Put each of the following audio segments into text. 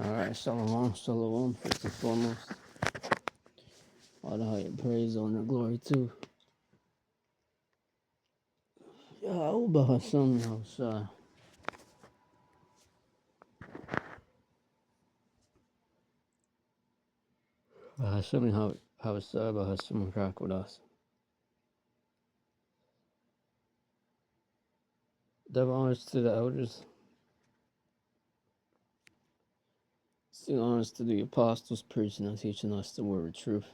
Alright, shalom, shalom, first and foremost. All the higher praise, honor, glory too. Yahweh Hashem Yahushua. Hashem Yahushua, Hashem rock with us. Double honors to the elders. Still honors to the apostles, preaching and teaching us the word of truth.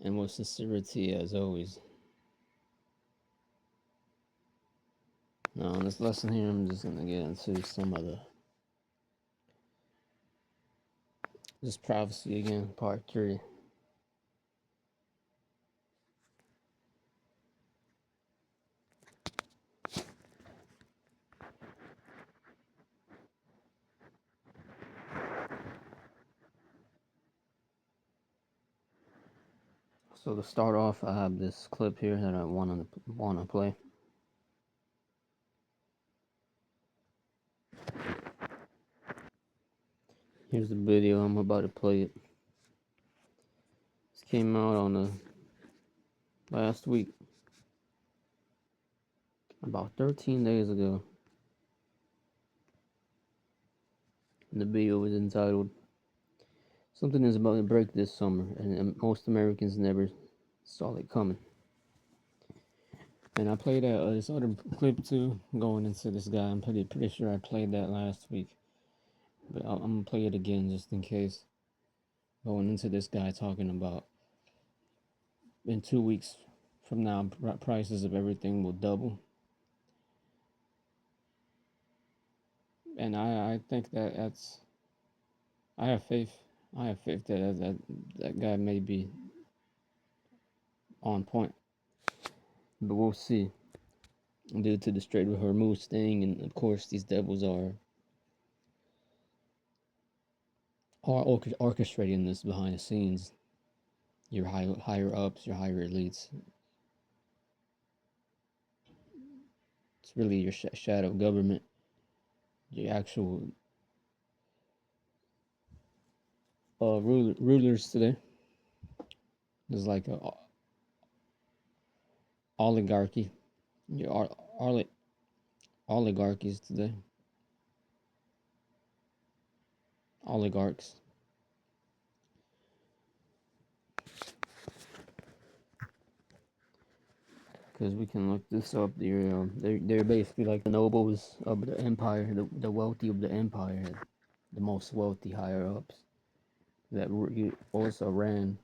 And with sincerity as always. Now, in this lesson here, I'm just going to get into some of this prophecy again, part 3. So to start off, I have this clip here that I want to play. Here's the video. I'm about to play it. This came out on the last week, about 13 days ago. And the video was entitled "Something is about to break this summer," and most Americans never saw it coming. And I played this other clip too, going into this guy. I'm pretty sure I played that last week, but I'm gonna play it again just in case. Going into this guy talking about in 2 weeks from now, prices of everything will double. And I think that's, I have faith. I have faith that guy may be on point, but we'll see. Due to the Strait of Hormuz thing, and of course these devils are orchestrating this behind the scenes. Your higher ups, your higher elites. It's really your shadow government, your actual rulers today. There's like a oligarchy, your oligarchies today, oligarchs. Because we can look this up. They're basically like the nobles of the empire, the wealthy of the empire, the most wealthy higher ups that also ran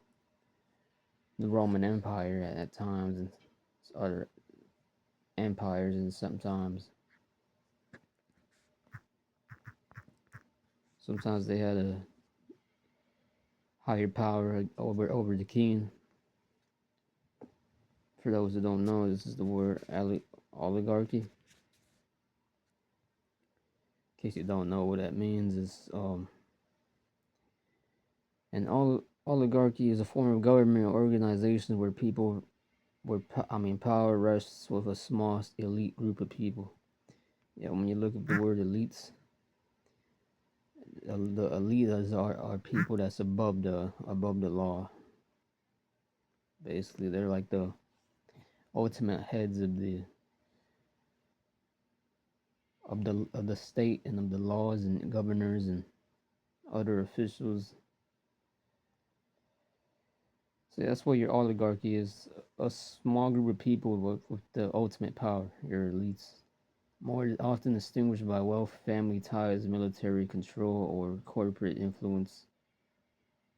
the Roman Empire at times, and other empires, and sometimes they had a higher power over the king. For those who don't know, this is the word oligarchy. In case you don't know what that means, is an oligarchy is a form of government or organization where power rests with a small elite group of people. Yeah, when you look at the word elites, the elites are people that's above the law. Basically, they're like the ultimate heads of the state, and of the laws and governors and other officials. So that's what your oligarchy is: a small group of people with the ultimate power, your elites. More often distinguished by wealth, family ties, military control, or corporate influence.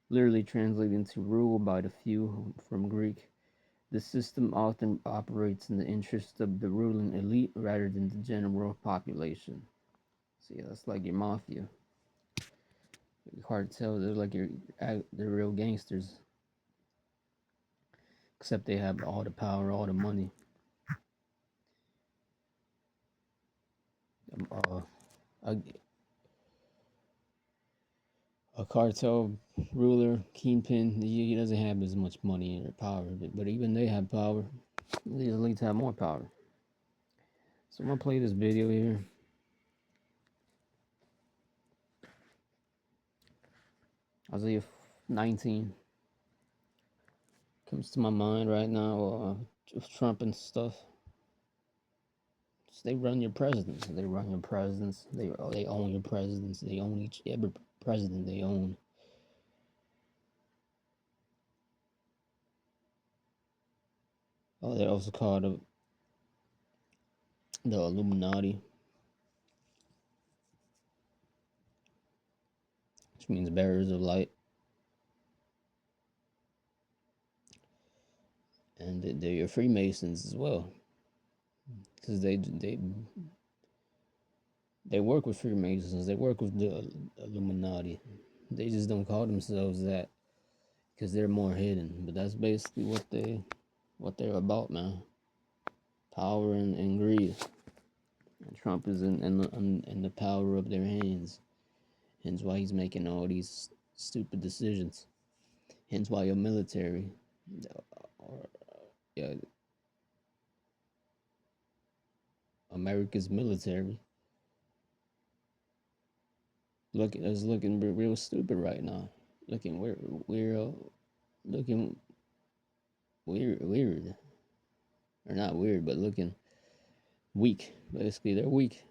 Literally translating to rule by the few from Greek. The system often operates in the interest of the ruling elite rather than the general population. See, that's like your mafia. Your cartel, they're like they're real gangsters. Except they have all the power, all the money. A cartel ruler, kingpin, he doesn't have as much money or power, but even they have power. These elites have more power. So I'm gonna play this video here. Isaiah 19 comes to my mind right now. With Trump and stuff. They run your presidents. They run your presidents. They own your presidents. They own every president they own. Oh, they're also called the Illuminati, which means bearers of light, and they're your Freemasons as well, because they work with Freemasons. They work with the Illuminati. They just don't call themselves that because they're more hidden. But that's basically what they're about, man. Power and greed. And Trump is in the power of their hands. Hence why he's making all these stupid decisions. Hence why your military, or yeah, America's military, looking real stupid right now. Looking looking weird, or not weird, but looking weak. Basically, they're weak.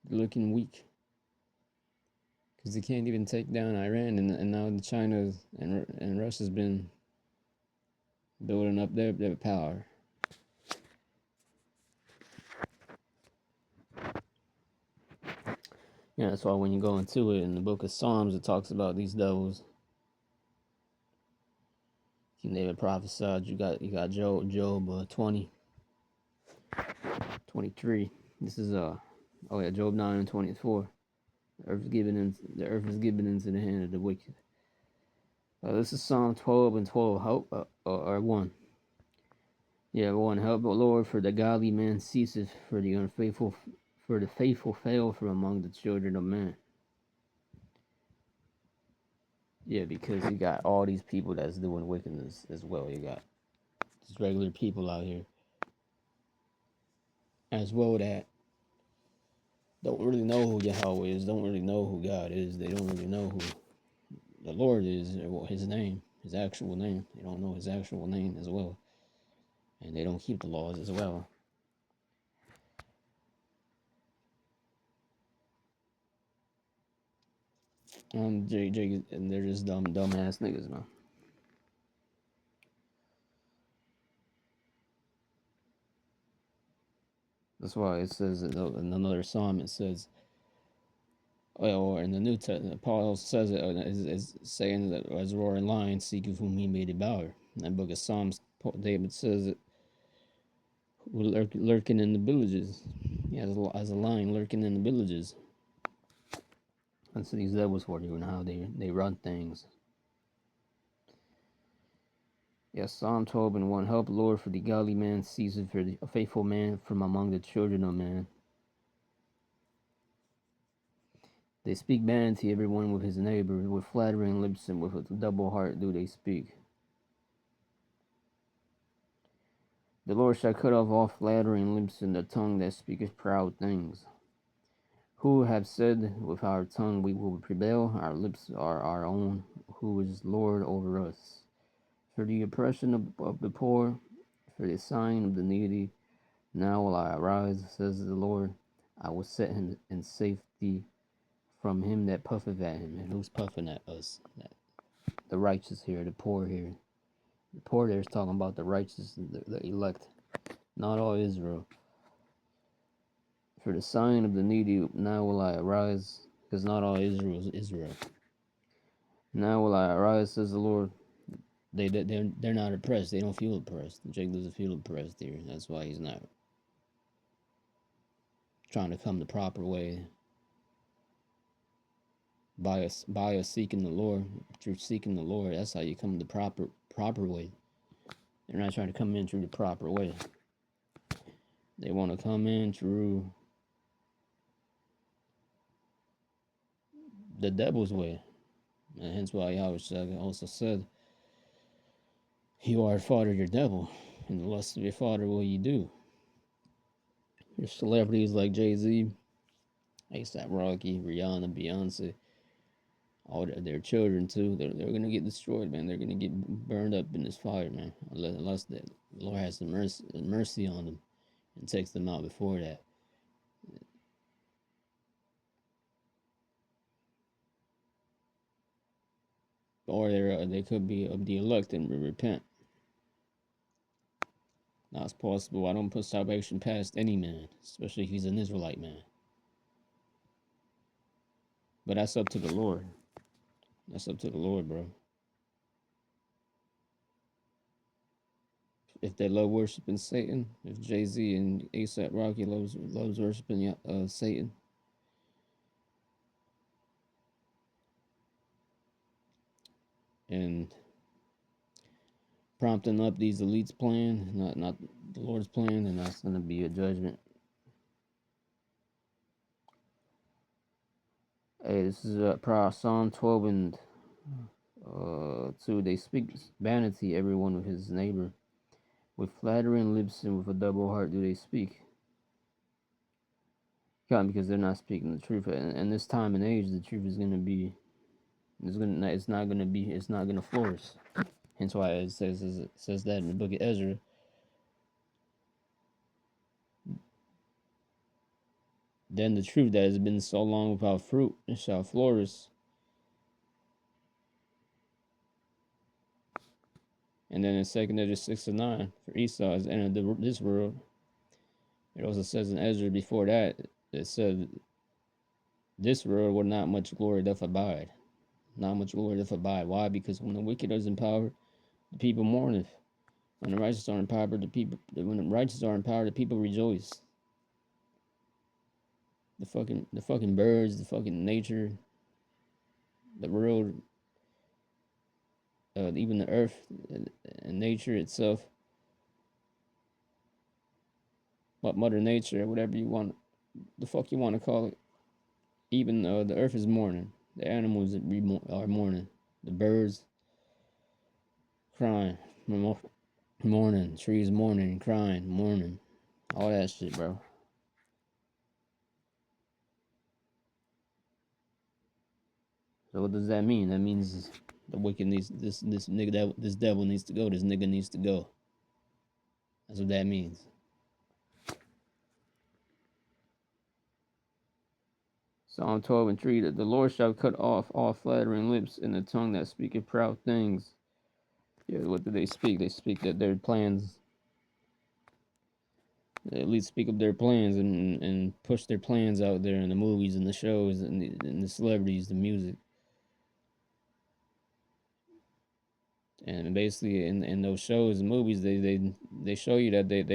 They're looking weak because they can't even take down Iran, and now China and Russia's been building up their power. Yeah, that's why when you go into it in the book of Psalms, it talks about these devils. King David prophesied. You got Job 23. This is Job 9:24. The earth is given into the hand of the wicked. This is Psalm 12 and 12. Help or 1. Yeah, 1. Help, O Lord, for the godly man ceaseth, for the faithful fail from among the children of men. Yeah, because you got all these people that's doing wickedness as well. You got just regular people out here as well that don't really know who Yahweh is, don't really know who God is. They don't really know who the Lord is, or his name, his actual name. They don't know his actual name as well. And they don't keep the laws as well. And they're just dumbass niggas, man. That's why it says in another psalm, it says, or in the New Testament, Paul says it is saying that as a roaring lion seeketh whom he may devour. In that book of Psalms, David says it lurking in the villages. Yeah, as a lion lurking in the villages. That's these devils for you and how they run things. Yes, Psalm 12 and 1. Help, Lord, for the godly man ceaseth, for the faithful man from among the children of man. They speak vanity, everyone with his neighbor, with flattering lips and with a double heart do they speak. The Lord shall cut off all flattering lips and the tongue that speaketh proud things. Who have said, with our tongue we will prevail, our lips are our own, who is Lord over us. For the oppression of the poor, for the sighing of the needy, now will I arise, says the Lord. I will set him in safety from him that puffeth at him. And who's puffing at us? The righteous here, the poor here. The poor there is talking about the righteous, the elect, not all Israel. For the sign of the needy, now will I arise, because not all Israel is Israel. Now will I arise, says the Lord. They're not oppressed. They don't feel oppressed. Jake doesn't feel oppressed here. That's why he's not trying to come the proper way by us seeking the Lord. Through seeking the Lord, that's how you come the proper way. They're not trying to come in through the proper way. They want to come in through the devil's way. And hence why Yahweh also said, you are a father of your devil, and the lust of your father will you do. Your celebrities like Jay-Z, ASAP Rocky, Rihanna, Beyonce, all their children too. They're gonna get destroyed, man. They're gonna get burned up in this fire, man. Unless the Lord has some mercy on them and takes them out before that. Or they could be of the elect and repent. Now it's possible. I don't put salvation past any man, especially if he's an Israelite man. But that's up to the Lord. That's up to the Lord, bro. If they love worshiping Satan, if Jay Z and ASAP Rocky loves worshiping Satan, and prompting up these elites' plan, not the Lord's plan, then that's gonna be a judgment. Hey, this is Psalm 12 and 2. They speak vanity, everyone with his neighbor. With flattering lips and with a double heart do they speak. God, because they're not speaking the truth. And this time and age, the truth is gonna be, it's not gonna flourish. Hence why it says that in the book of Ezra. Then the truth that has been so long without fruit shall flourish. And then in 2nd Ezra 6 and 9, for Esau has entered this world. It also says in Ezra before that, it said, this world will not much glory doth abide. Not much glory doth abide. Why? Because when the wicked is in power, the people mourneth. When the righteous are in power, when the righteous are in power, the people rejoice. The fucking birds, the fucking nature, the world, even the earth and nature itself, but Mother Nature, whatever you want, the fuck you want to call it. Even the earth is mourning. The animals are mourning. The birds crying, mourning. Trees mourning, crying, mourning. All that shit, bro. So what does that mean? That means the wicked needs this nigga this devil needs to go. This nigga needs to go. That's what that means. Psalm 12 and 3, that the Lord shall cut off all flattering lips and the tongue that speaketh proud things. Yeah, what do they speak? They speak that their plans, they at least speak of their plans and push their plans out there in the movies and the shows and the celebrities, the music. And basically in those shows and movies, they show you that they're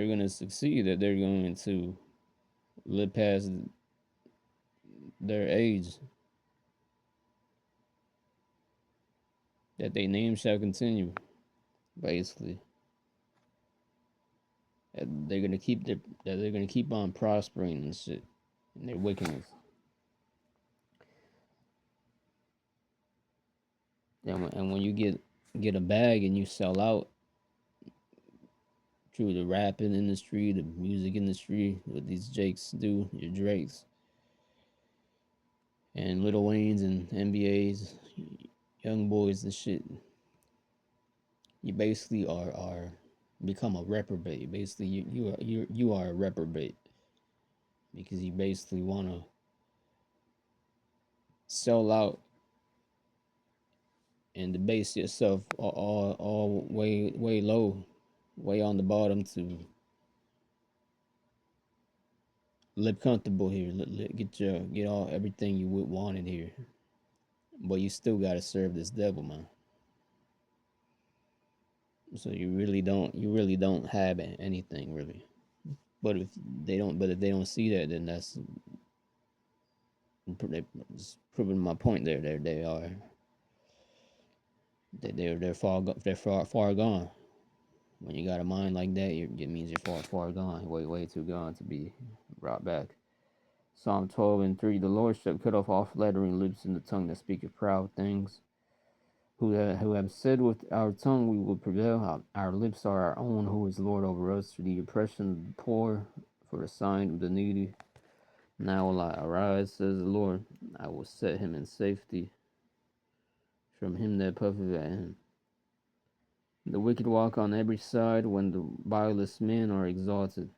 gonna succeed, that they're going to live past their age, that their name shall continue, basically. That they're gonna keep on prospering and shit in their wickedness. And when you get a bag and you sell out through the rapping industry, the music industry, what these Jakes do, your Drakes and Little Waynes and NBAs, young boys and shit, you basically are become a reprobate. Basically, you are a reprobate because you basically want to sell out and debase yourself all way low, way on the bottom to live comfortable here. Get all everything you would want in here, but you still gotta serve this devil, man. So you really don't have anything really. But if if they don't see that, then that's proving my point. There, they are. They're far gone. When you got a mind like that, it means you're far gone, way too gone to be brought back. Psalm 12 and 3, the Lord shall cut off all flattering lips and the tongue that speaketh proud things. who have said with our tongue we will prevail. Our lips are our own, who is Lord over us, for the oppression of the poor, for the sign of the needy. Now will I arise, says the Lord. I will set him in safety from him that puffeth at him. The wicked walk on every side when the vilest men are exalted.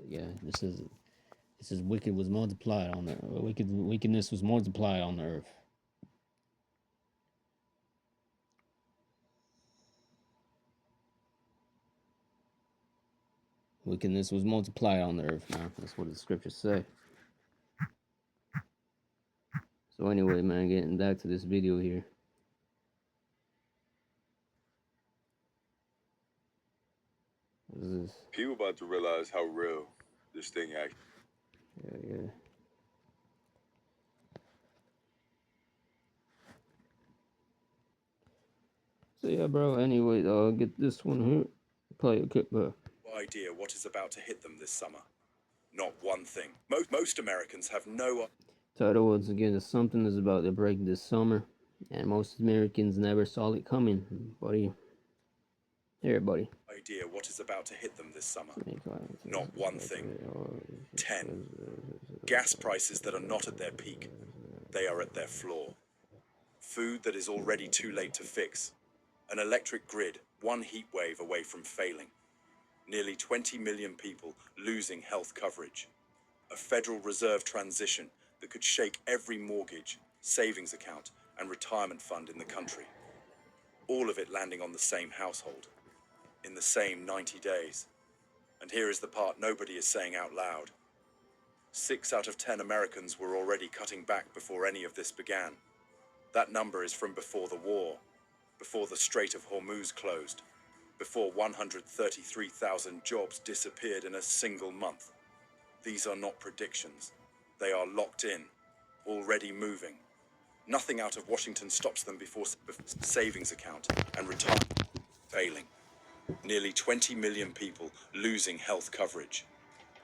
Yeah, this is wicked was multiplied on the wickedness was multiplied on the earth. Wickedness was multiplied on the earth, man. That's what the scriptures say. So anyway, man, getting back to this video here. What is this? People about to realize how real this thing actually. Yeah. So yeah, bro. Anyway, get this one here. Play a clip, bro. Idea what is about to hit them this summer. Not one thing. Most Americans have no Title once again is something is about to break this summer, and most Americans never saw it coming, buddy. Here, buddy. idea what is about to hit them this summer. Not one thing. 10. Gas prices that are not at their peak. They are at their floor. Food that is already too late to fix. An electric grid, one heat wave away from failing. Nearly 20 million people losing health coverage. A Federal Reserve transition that could shake every mortgage, savings account, and retirement fund in the country. All of it landing on the same household, in the same 90 days. And here is the part nobody is saying out loud. 6 out of 10 Americans were already cutting back before any of this began. That number is from before the war, before the Strait of Hormuz closed, before 133,000 jobs disappeared in a single month. These are not predictions. They are locked in, already moving. Nothing out of Washington stops them before savings account and retirement failing. Nearly 20 million people losing health coverage.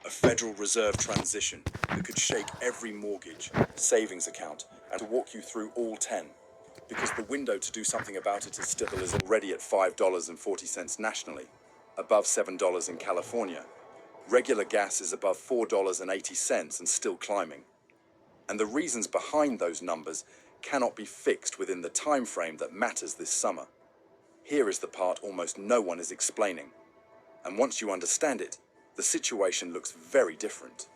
A Federal Reserve transition that could shake every mortgage, savings account, and to walk you through all 10. Because the window to do something about it is already at $5.40 nationally, above $7 in California. Regular gas is above $4.80 and still climbing. And the reasons behind those numbers cannot be fixed within the time frame that matters this summer. Here is the part almost no one is explaining. And once you understand it, the situation looks very different.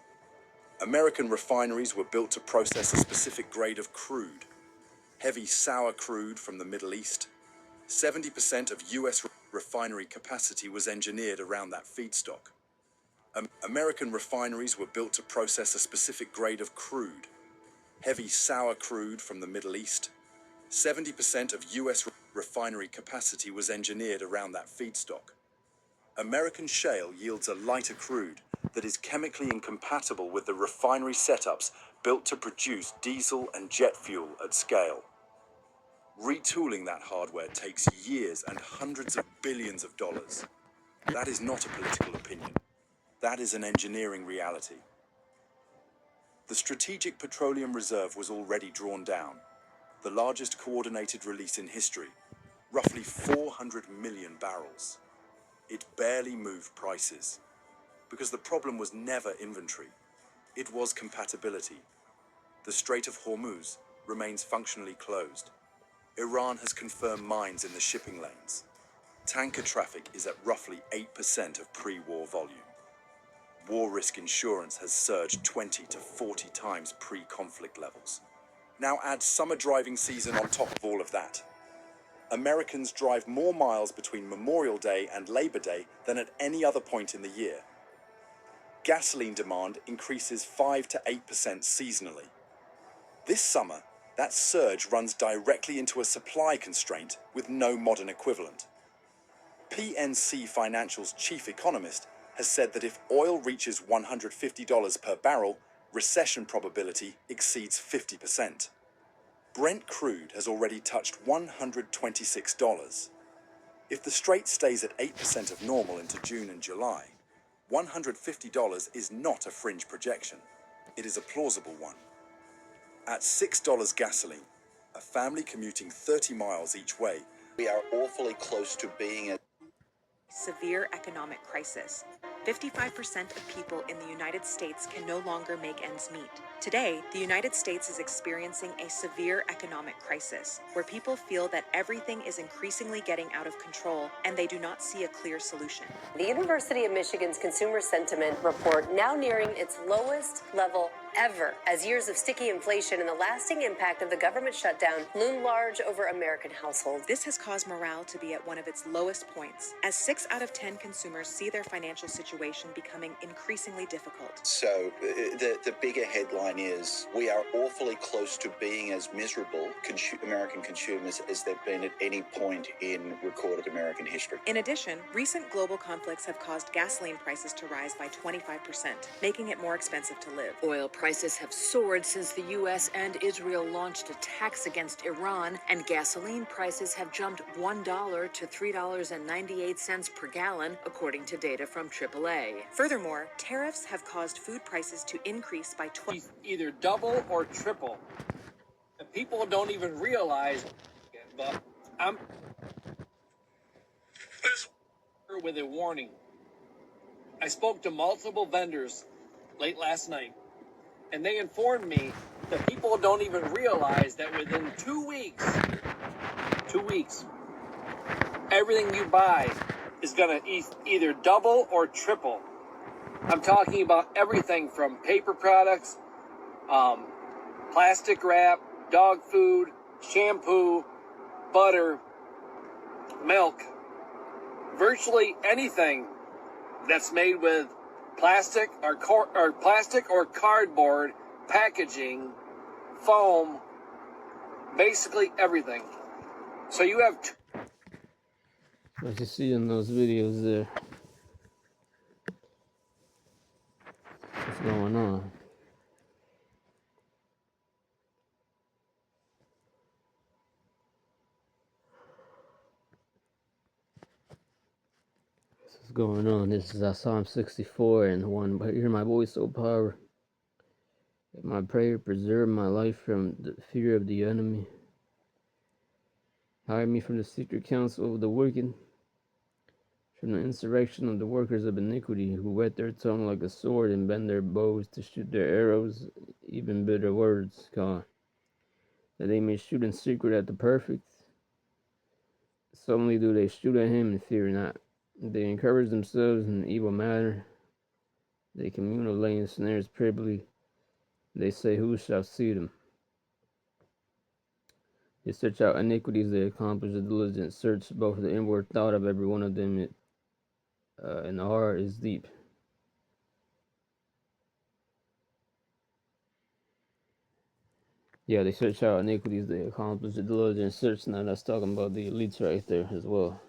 American refineries were built to process a specific grade of crude, heavy sour crude from the Middle East. 70% of US refinery capacity was engineered around that feedstock. American refineries were built to process a specific grade of crude, heavy sour crude from the Middle East. 70% of US refinery capacity was engineered around that feedstock. American shale yields a lighter crude that is chemically incompatible with the refinery setups built to produce diesel and jet fuel at scale. Retooling that hardware takes years and hundreds of billions of dollars. That is not a political opinion. That is an engineering reality. The Strategic Petroleum Reserve was already drawn down, the largest coordinated release in history, roughly 400 million barrels. It barely moved prices, because the problem was never inventory. It was compatibility. The Strait of Hormuz remains functionally closed. Iran has confirmed mines in the shipping lanes. Tanker traffic is at roughly 8% of pre-war volume. War risk insurance has surged 20 to 40 times pre-conflict levels. Now add summer driving season on top of all of that. Americans drive more miles between Memorial Day and Labor Day than at any other point in the year. Gasoline demand increases 5 to 8% seasonally. This summer, that surge runs directly into a supply constraint with no modern equivalent. PNC Financial's chief economist has said that if oil reaches $150 per barrel, recession probability exceeds 50%. Brent crude has already touched $126. If the Strait stays at 8% of normal into June and July, $150 is not a fringe projection. It is a plausible one. At $6 gasoline, A family commuting 30 miles each way. We are awfully close to being a severe economic crisis. 55% of people in the United States can no longer make ends meet. Today, the United States is experiencing a severe economic crisis where people feel that everything is increasingly getting out of control and they do not see a clear solution. The University of Michigan's Consumer Sentiment Report now nearing its lowest level ever as years of sticky inflation and the lasting impact of the government shutdown loom large over American households. This has caused morale to be at one of its lowest points, as 6 out of 10 consumers see their financial situation becoming increasingly difficult. So the bigger headline is we are awfully close to being as miserable American consumers as they've been at any point in recorded American history. In addition, recent global conflicts have caused gasoline prices to rise by 25%, making it more expensive to live. Oil prices have soared since the U.S. and Israel launched attacks against Iran, and gasoline prices have jumped $1 to $3.98 per gallon, according to data from AAA. Furthermore, tariffs have caused food prices to increase by either double or triple. And people don't even realize it, but I'm with a warning. I spoke to multiple vendors late last night, and they informed me that people don't even realize that within 2 weeks, everything you buy is going to either double or triple. I'm talking about everything from paper products, plastic wrap, dog food, shampoo, butter, milk, virtually anything that's made with plastic or cardboard packaging, foam, basically everything. So you have as you see in those videos there, what's going on? What's going on? This is Psalm 64 and 1. But hear my voice, O power. Let my prayer preserve my life from the fear of the enemy. Hide me from the secret counsel of the wicked, from the insurrection of the workers of iniquity, who whet their tongue like a sword and bend their bows to shoot their arrows, even bitter words, God, that they may shoot in secret at the perfect. Suddenly do they shoot at him and fear not. They encourage themselves in evil matter. They commune of laying snares privily. They say, who shall see them? They search out iniquities, they accomplish a diligent search, both the inward thought of every one of them, and the heart is deep. Yeah, they search out iniquities, they accomplish a diligent search. Now that's talking about the elites right there as well.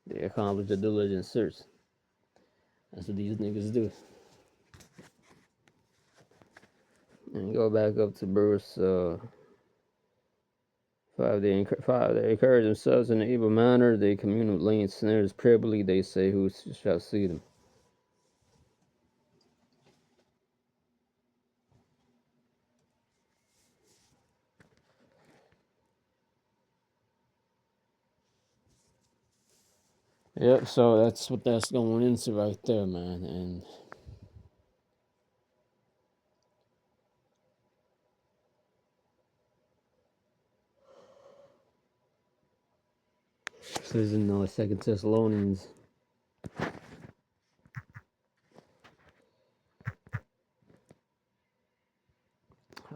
They accomplish a diligent search. That's what these niggas do. And go back up to verse 5. They encourage themselves in an evil manner. They commune with laying snares privily. They say, who shall see them? Yep, so that's what that's going into right there, man. And this is in 2 Thessalonians.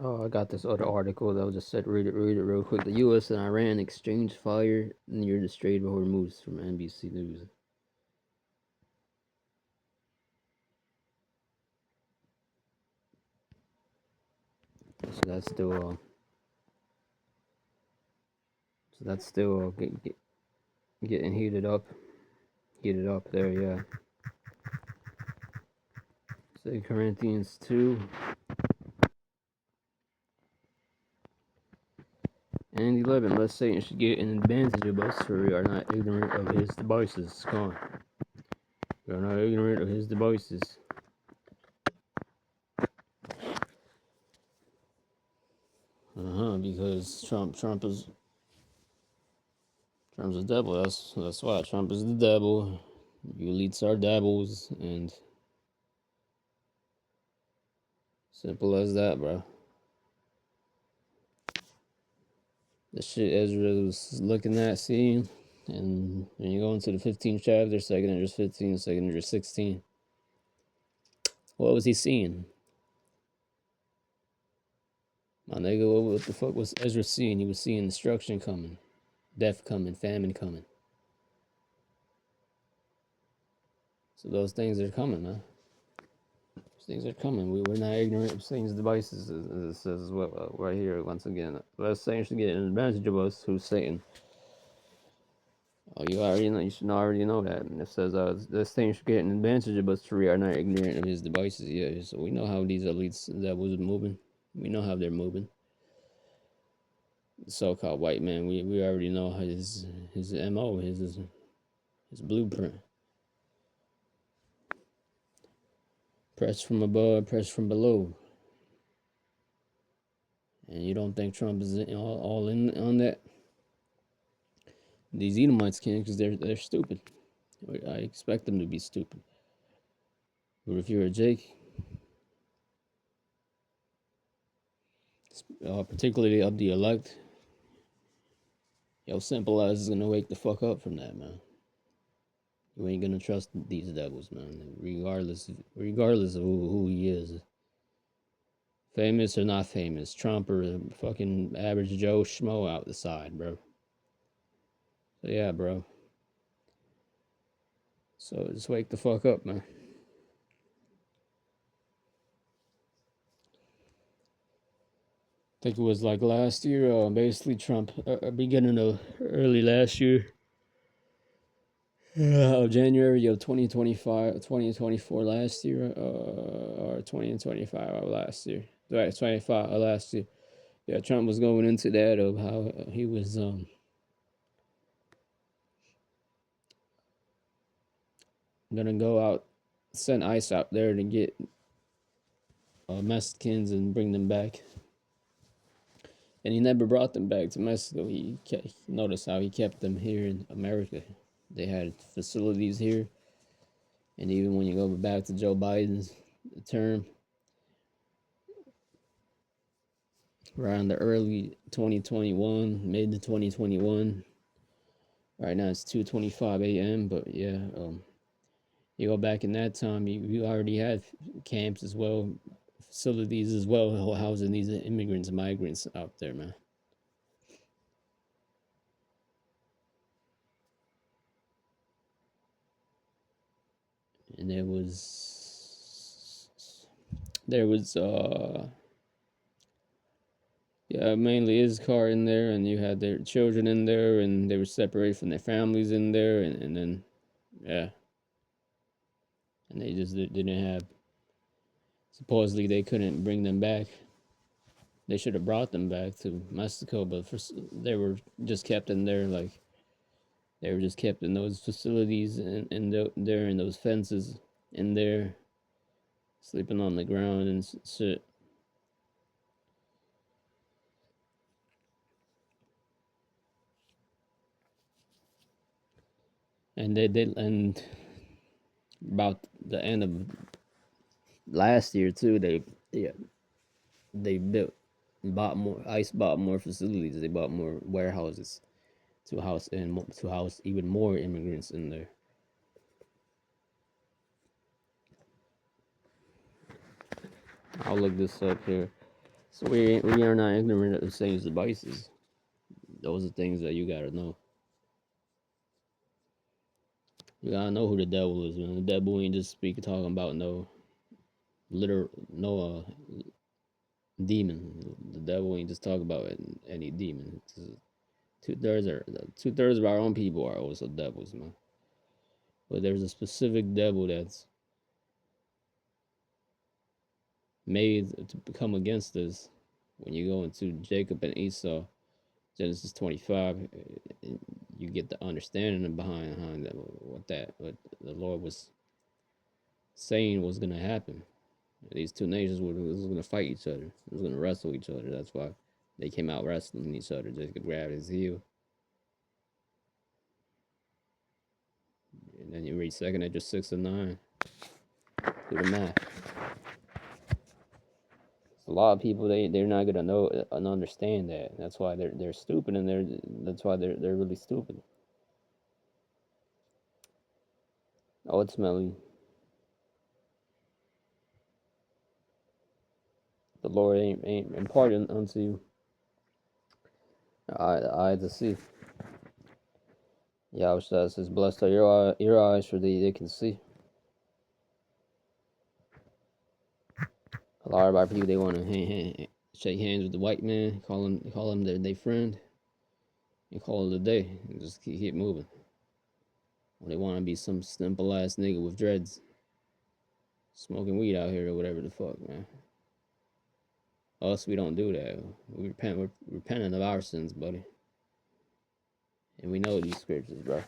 Oh, I got this other article that I just said read it real quick. The U.S. and Iran exchange fire near the Strait of Hormuz from NBC News. So that's still getting heated up there, yeah. 2 Corinthians 2 and 11. Lest Satan should get an advantage of us, for we are not ignorant of his devices. Come on. We are not ignorant of his devices. because Trump's a devil. That's why Trump is the devil. You elites are devils, and simple as that, bro. The shit Ezra was looking at, seeing, and when you go into the 15th chapter, 2nd Ezra 15, 2nd Ezra 16, what was he seeing? My nigga, what the fuck was Ezra seeing? He was seeing destruction coming, death coming, famine coming. So those things are coming, man. Those things are coming. We're not ignorant of Satan's devices, as it says as well, right here, once again. Lest Satan should get an advantage of us, who's Satan. Oh, you already know. You should already know that. And it says, "This thing should get an advantage of us, for we are not ignorant of his devices." Yeah, so we know how these elites that was moving. We know how they're moving. The so-called white man. We already know his mo, his blueprint. Press from above, press from below. And you don't think Trump is all in on that? These Edomites can't, because they're stupid. I expect them to be stupid. But if you're a Jake, particularly of the elect, yo, simple as is gonna wake the fuck up from that, man. You ain't gonna trust these devils, man. Regardless of who he is, famous or not famous, Trump or fucking average Joe Schmo out the side, bro. So yeah, bro. So just wake the fuck up, man. I think it was like last year, basically Trump, beginning of early last year, January of 2024 last year, or 2025 last year, right, 25 last year. Yeah, Trump was going into that of how he was gonna go out, send ICE out there to get Mexicans and bring them back. And he never brought them back to Mexico. Notice how he kept them here in America. They had facilities here. And even when you go back to Joe Biden's term, around the early 2021, mid to 2021, right now it's 2:25 a.m. But yeah, you go back in that time, you already had camps as well, facilities as well, housing these immigrants and migrants out there, man. And there was yeah, mainly his car in there, and you had their children in there, and they were separated from their families in there, and then yeah, and they just didn't have. Supposedly they couldn't bring them back. They should have brought them back to Mexico, but they were just kept in there, like they were just kept in those facilities and there in those fences in there, sleeping on the ground and shit. And and about the end of last year too, they bought more facilities. They bought more warehouses to house even more immigrants in there. I'll look this up here. So we are not ignorant of Satan's devices. Those are things that you gotta know. You gotta know who the devil is, man. The devil ain't just talking about no demon. The devil ain't just talking about any demon. Two-thirds of our own people are also devils, man. But there's a specific devil that's made to come against us. When you go into Jacob and Esau, Genesis 25, you get the understanding behind that, what the Lord was saying was going to happen. These two nations was going to fight each other. It was going to wrestle each other. That's why They came out wrestling each other just to grab his heel. And then you read second at just 6 and 9. Do the math. A lot of people they're not gonna know and understand that. That's why they're stupid, and that's why they're really stupid. Ultimately, the Lord ain't imparted unto the eye to see. Yahweh says, "Blessed are your eyes, for they can see." A lot of our people they want to shake hands with the white man, call him their friend, and call it a day, and just keep moving. Or they want to be some simple ass nigga with dreads, smoking weed out here or whatever the fuck, man. Us, we don't do that. We're repenting of our sins, buddy. And we know these scriptures, bro.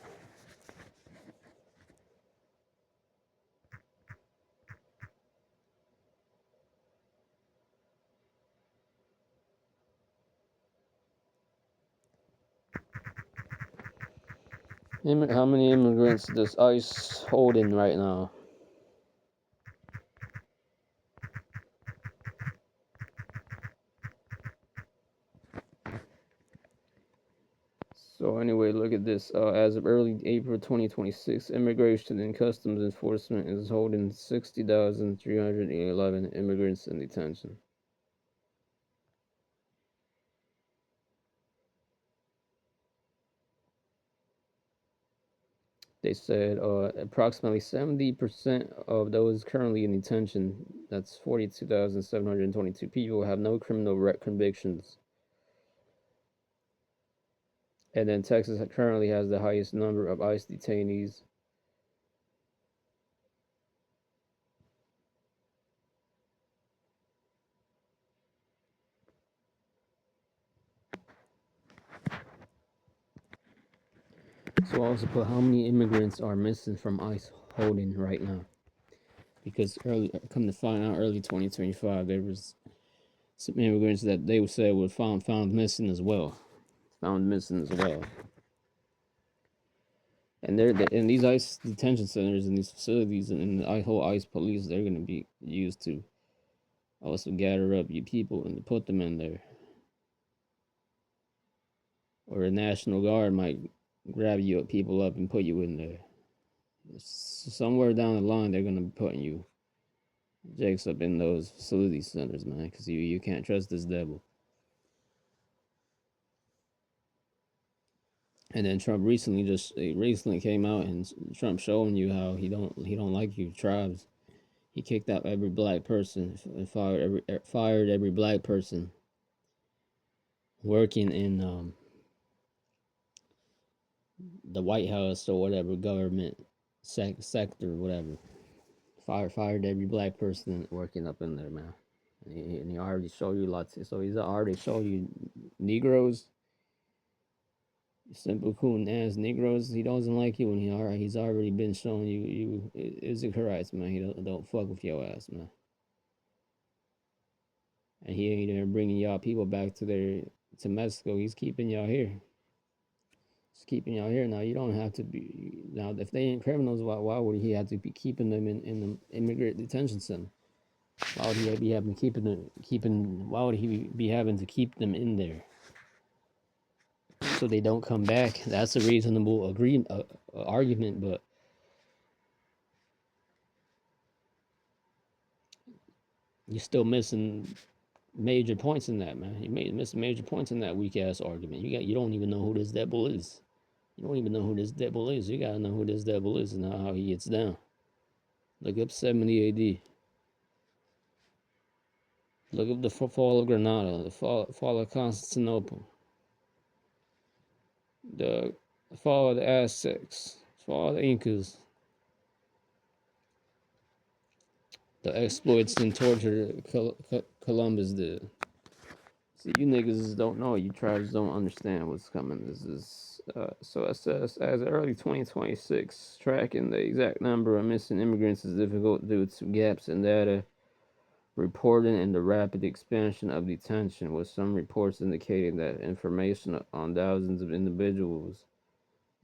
How many immigrants does ICE holding right now? So anyway, look at this. As of early April 2026, Immigration and Customs Enforcement is holding 60,311 immigrants in detention. They said approximately 70% of those currently in detention, that's 42,722 people, have no criminal convictions. And then Texas currently has the highest number of ICE detainees. So I also put how many immigrants are missing from ICE holding right now. Because come to find out, early 2025, there was some immigrants that they said were found missing as well. Found missing as well. And in these ICE detention centers and these facilities and the whole ICE police, they're going to be used to also gather up you people and put them in there. Or a National Guard might grab you people up and put you in there. Somewhere down the line, they're going to be putting you jakes up in those facility centers, man, because you can't trust this devil. And then Trump recently came out and Trump showing you how he don't like you tribes. He kicked out every black person and fired every black person working in the White House or whatever government sector, whatever. Fired every black person working up in there, man. And he already showed you lots. So he's already showed you Negroes, simple coon ass Negroes. He doesn't like you, and he's already been showing you Israelites, man. He don't fuck with your ass, man. And he ain't even bringing y'all people back to Mexico. He's keeping y'all here. He's keeping y'all here. Now you don't have to be. Now if they ain't criminals, why would he have to be keeping them in the immigrant detention center? Why would he be having Why would he be having to keep them in there so they don't come back? That's a reasonable argument, but you're still missing major points in that, man. You missing major points in that weak ass argument. You don't even know who this devil is. You don't even know who this devil is. You gotta know who this devil is and how he gets down. Look up 70 AD. Look up the fall of Granada, the fall of Constantinople, the fall of the Aztecs, fall of the Incas, the exploits and torture Columbus did. See, you niggas don't know. You tribes don't understand what's coming. This is so it says as early 2026, tracking the exact number of missing immigrants is difficult due to gaps in data reporting and the rapid expansion of detention, with some reports indicating that information on thousands of individuals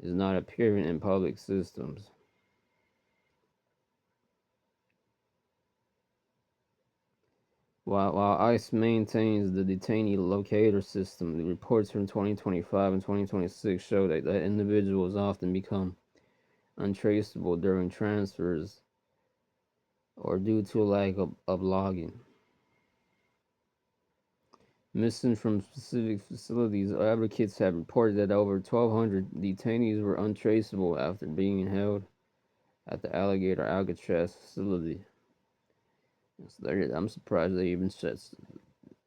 is not appearing in public systems. While ICE maintains the detainee locator system, the reports from 2025 and 2026 show that individuals often become untraceable during transfers or due to a lack of logging. Missing from specific facilities, advocates have reported that over 1,200 detainees were untraceable after being held at the Alligator Alcatraz facility. So I'm surprised they even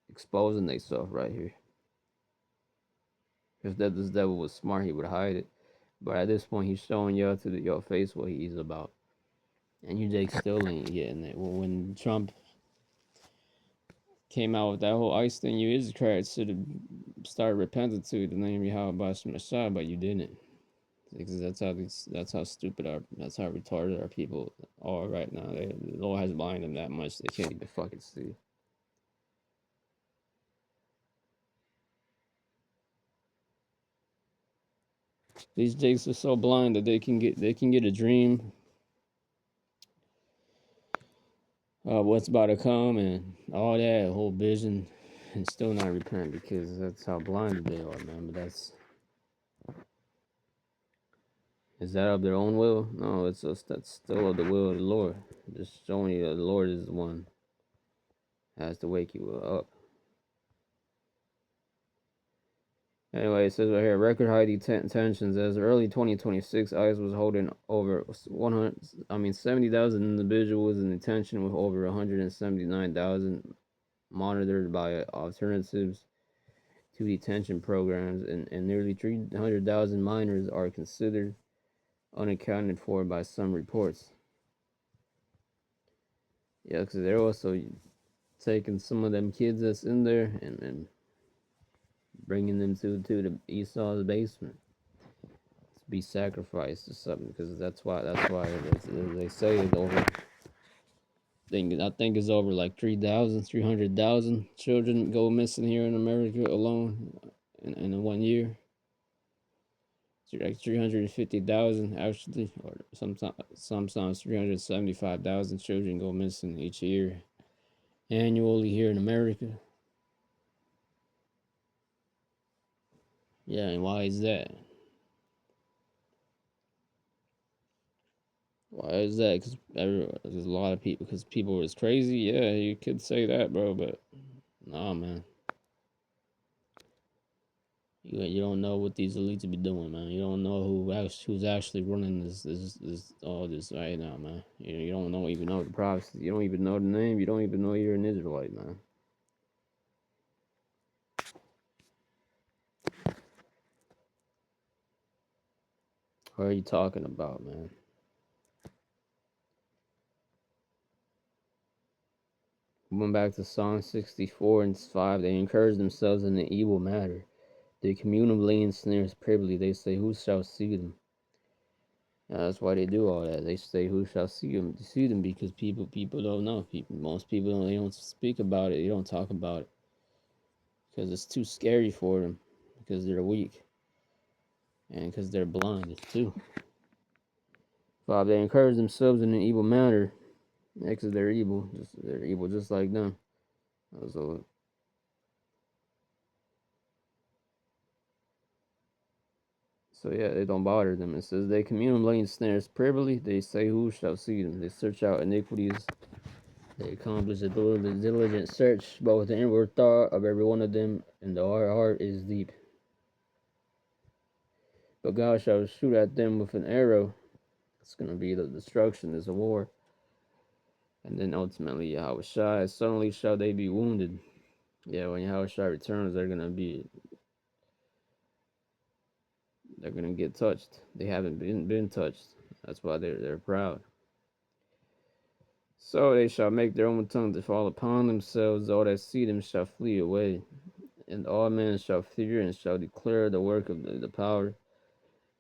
exposing themselves right here. If this devil was smart, he would hide it. But at this point, he's showing y'all to your face what he's about. And you Jake still ain't getting it. When Trump came out with that whole ICE thing, you Israelites should have started repenting to the name Yahweh Bashim Messiah, but you didn't. Because that's how stupid that's how retarded our people are right now. The Lord has blinded them that much they can't even fucking see. These jakes are so blind that they can get a dream what's about to come and all that whole vision and still not repent because that's how blinded they are, man. But is that of their own will? No, that's still of the will of the Lord. Just showing you that the Lord is the one that has to wake you up. Anyway, it says right here, record high detentions as early 2026. ICE was holding over 70,000 individuals in detention, with over 179,000 monitored by alternatives to detention programs, and nearly 300,000 minors are considered unaccounted for by some reports. Yeah, because they're also taking some of them kids that's in there and bringing them to the Esau's basement to be sacrificed or something. Because that's why they say it's over. I think it's over like 300,000 children go missing here in America alone in 1 year. Like 350,000 actually, or sometimes 375,000 children go missing each year, annually here in America. Yeah, and why is that? Why is that? Because there's a lot of people. Because people is crazy. Yeah, you could say that, bro. But nah, man. You don't know what these elites be doing, man. You don't know who's actually running this all this right now, man. You don't even know the prophecy. You don't even know the name. You don't even know you're an Israelite, man. What are you talking about, man? Going back to Psalm 64 and 5, they encourage themselves in the evil matter. They commune of laying snares privily. They say, who shall see them? That's why they do all that. They say, who shall see them? See them because people don't know. Most people don't speak about it. They don't talk about it because it's too scary for them, because they're weak and because they're blind too. 5, they encourage themselves in an evil manner because they're evil. They're evil just like them. So yeah, it don't bother them. It says they commune laying snares privily. They say, who shall see them? They search out iniquities. They accomplish a diligent search, but with the inward thought of every one of them, and the heart is deep. But God shall shoot at them with an arrow. It's going to be the destruction, is a war. And then ultimately, Yahweh Shai, suddenly shall they be wounded. Yeah, when Yahweh Shai returns, they're going to get touched. They haven't been touched. That's why they're proud. So they shall make their own tongue to fall upon themselves. All that see them shall flee away. And all men shall fear and shall declare the work of the power.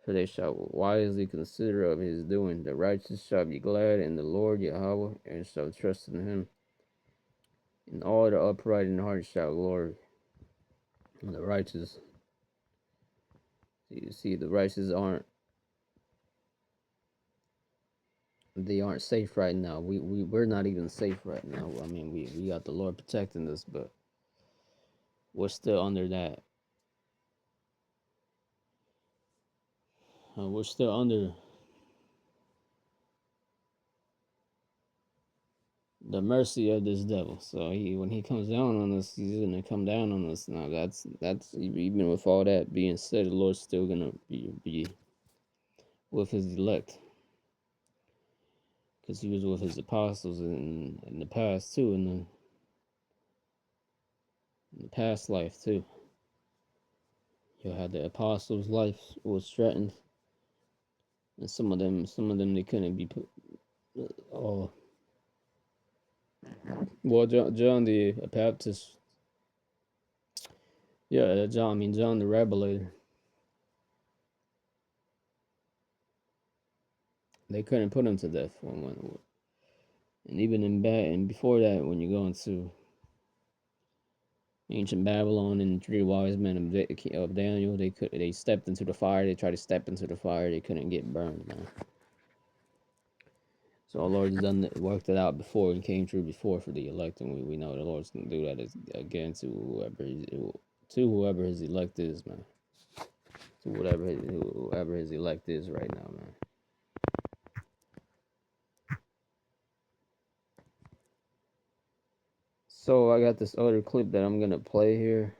For they shall wisely consider of his doing. The righteous shall be glad in the Lord Yahweh, and shall trust in him. And all the upright in heart shall glory. And the righteous, you see, the righteous aren't safe right now. We're not even safe right now. I mean, we got the Lord protecting us, but we're still under that. We're still under the mercy of this devil. So when he comes down on us, he's gonna come down on us. Now that's even with all that being said, the Lord's still gonna be with his elect, because he was with his apostles in the past too, in the past life too. You had the apostles' life was threatened, and some of them they couldn't be put. Oh, well, John the Baptist, yeah, John the Revelator. They couldn't put him to death and even and before that, when you go into ancient Babylon and 3 wise men of Daniel, they stepped into the fire. They tried to step into the fire. They couldn't get burned, man. So our Lord's worked it out before and came true before for the elect, and we know the Lord's gonna do that again to whoever his elect is, man. To whoever his elect is right now, man. So I got this other clip that I'm gonna play here.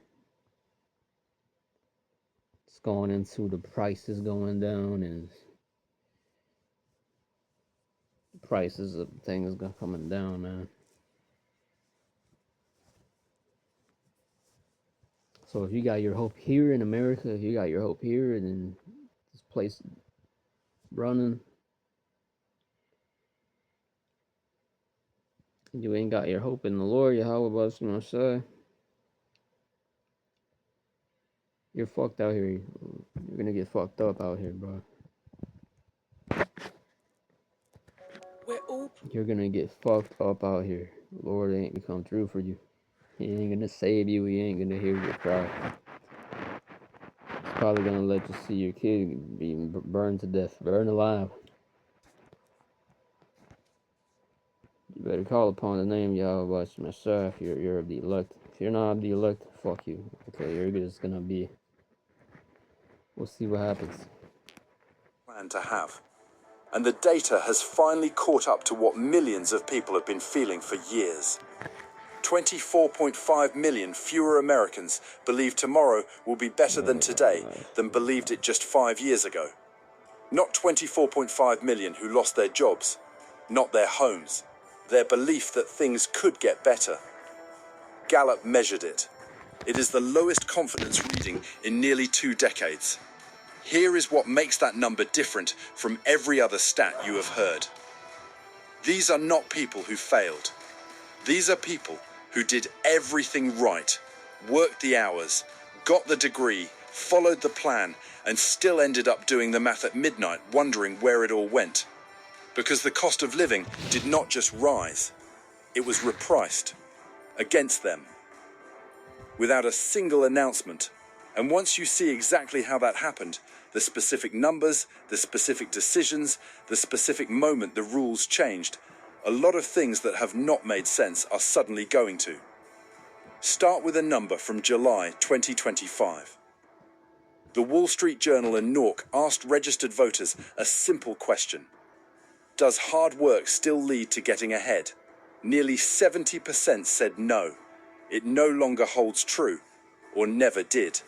It's going into the prices going down and the prices of things coming down, man. So if you got your hope here in America, if you got your hope here and in this place running, you ain't got your hope in the Lord, Yahweh Shai, you're fucked out here. You're gonna get fucked up out here, bro. You're gonna get fucked up out here. The Lord ain't gonna come through for you. He ain't gonna save you. He ain't gonna hear your cry. He's probably gonna let you see your kid being burned to death, burned alive. You better call upon the name Yahweh Messiah if you're of the elect. If you're not of the elect, fuck you. Okay, you're just gonna be. We'll see what happens. Plan to have. And the data has finally caught up to what millions of people have been feeling for years. 24.5 million fewer Americans believe tomorrow will be better than today than believed it just 5 years ago. Not 24.5 million who lost their jobs, not their homes, their belief that things could get better. Gallup measured it. It is the lowest confidence reading in nearly 2 decades. Here is what makes that number different from every other stat you have heard. These are not people who failed. These are people who did everything right, worked the hours, got the degree, followed the plan, and still ended up doing the math at midnight, wondering where it all went. Because the cost of living did not just rise, it was repriced against them, without a single announcement. And once you see exactly how that happened, the specific numbers, the specific decisions, the specific moment the rules changed, a lot of things that have not made sense are suddenly going to. Start with a number from July 2025. The Wall Street Journal and Nork asked registered voters a simple question. Does hard work still lead to getting ahead? Nearly 70% said no. It no longer holds true, or never did.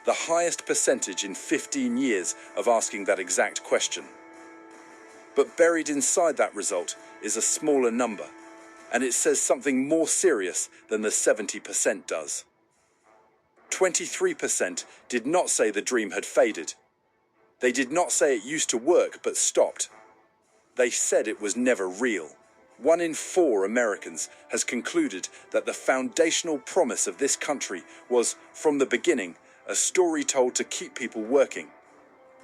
The highest percentage in 15 years of asking that exact question. But buried inside that result is a smaller number, and it says something more serious than the 70% does. 23% did not say the dream had faded. They did not say it used to work but stopped. They said it was never real. 1 in 4 Americans has concluded that the foundational promise of this country was, from the beginning, a story told to keep people working.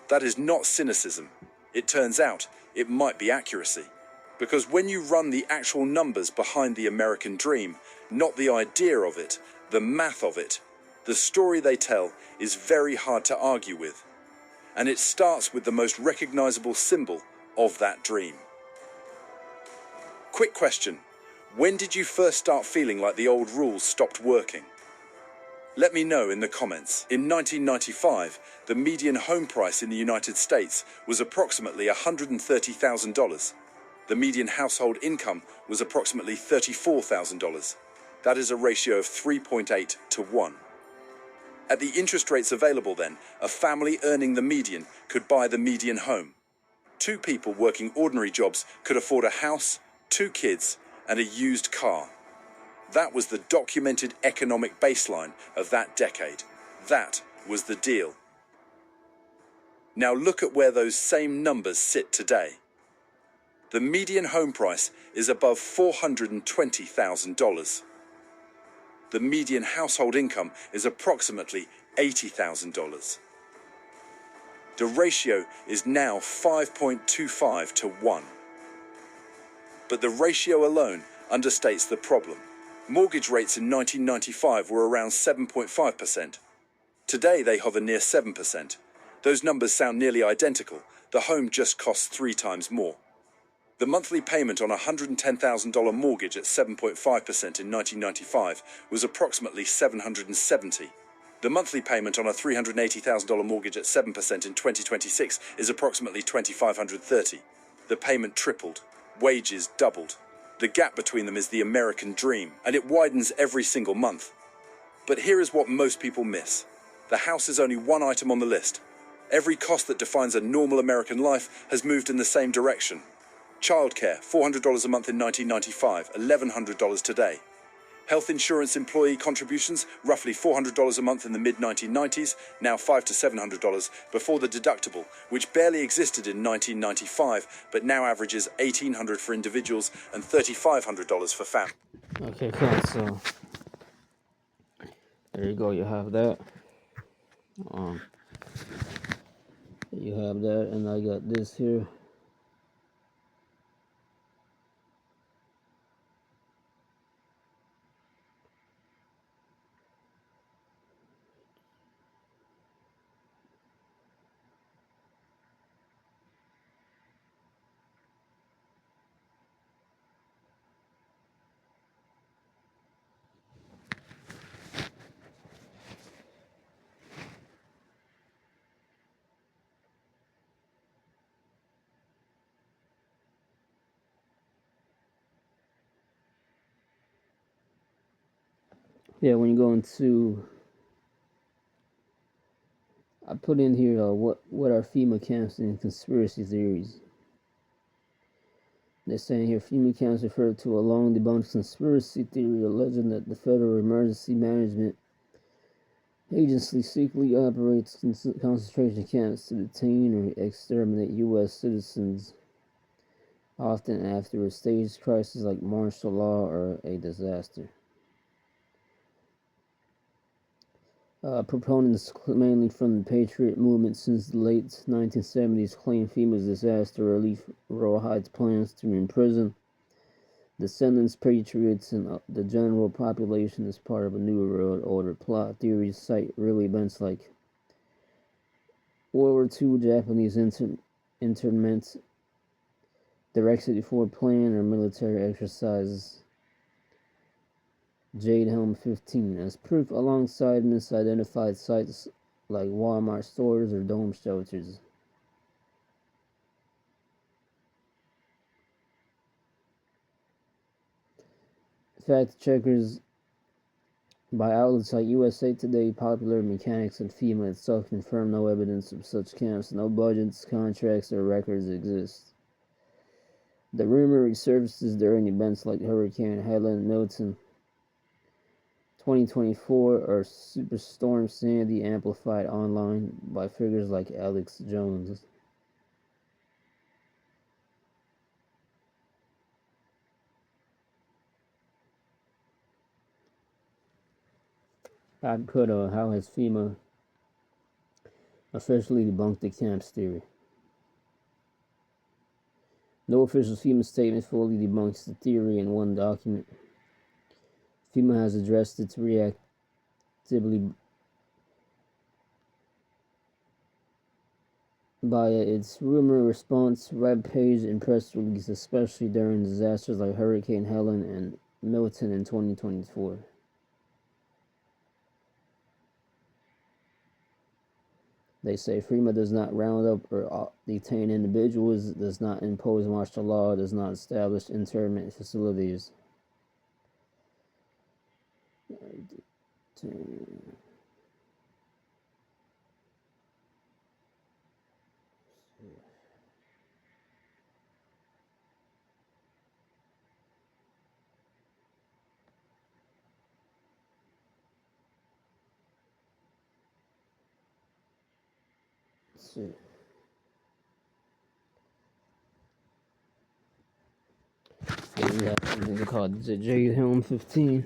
That is not cynicism. It turns out it might be accuracy. Because when you run the actual numbers behind the American dream, not the idea of it, the math of it, the story they tell is very hard to argue with. And it starts with the most recognizable symbol of that dream. Quick question. When did you first start feeling like the old rules stopped working? Let me know in the comments. In 1995, the median home price in the United States was approximately $130,000. The median household income was approximately $34,000. That is a ratio of 3.8 to 1. At the interest rates available then, a family earning the median could buy the median home. Two people working ordinary jobs could afford a house, 2 kids, and a used car. That was the documented economic baseline of that decade. That was the deal. Now look at where those same numbers sit today. The median home price is above $420,000. The median household income is approximately $80,000. The ratio is now 5.25 to 1. But the ratio alone understates the problem. Mortgage rates in 1995 were around 7.5%. Today they hover near 7%. Those numbers sound nearly identical. The home just costs 3 times more. The monthly payment on a $110,000 mortgage at 7.5% in 1995 was approximately $770. The monthly payment on a $380,000 mortgage at 7% in 2026 is approximately $2,530. The payment tripled. Wages doubled. The gap between them is the American dream, and it widens every single month. But here is what most people miss. The house is only one item on the list. Every cost that defines a normal American life has moved in the same direction. Childcare, $400 a month in 1995, $1,100 today. Health insurance employee contributions, roughly $400 a month in the mid-1990s, now $500 to $700 before the deductible, which barely existed in 1995, but now averages $1,800 for individuals and $3,500 for families. Okay, cool. So there you go. You have that. You have that, and I got this here. Yeah, when you go into, I put in here what are FEMA camps and conspiracy theories. They're saying here FEMA camps refer to a long debunked conspiracy theory alleging that the Federal Emergency Management Agency secretly operates concentration camps to detain or exterminate U.S. citizens, often after a staged crisis like martial law or a disaster. Proponents, mainly from the Patriot movement since the late 1970s, claim FEMA's disaster relief role hides plans to imprison descendants, patriots, and the general population as part of a New World Order plot. Theories cite real events like World War II, Japanese internment, Direct 64 plan, or military exercises. Jade Helm 15 as proof alongside misidentified sites like Walmart stores or dome shelters. Fact checkers by outlets like USA Today, Popular Mechanics, and FEMA itself confirm no evidence of such camps. No budgets, contracts, or records exist. The rumor resurfaces during events like Hurricane Helen, Milton, 2024, or Superstorm Sandy, amplified online by figures like Alex Jones. I put how has FEMA officially debunked the camps theory? No official FEMA statement fully debunks the theory in one document. FEMA has addressed its reactively via its rumor response webpage and press release, especially during disasters like Hurricane Helen and Milton in 2024. They say FEMA does not round up or detain individuals, does not impose martial law, does not establish internment facilities. Let's see. We have something called the Jade Helm 15.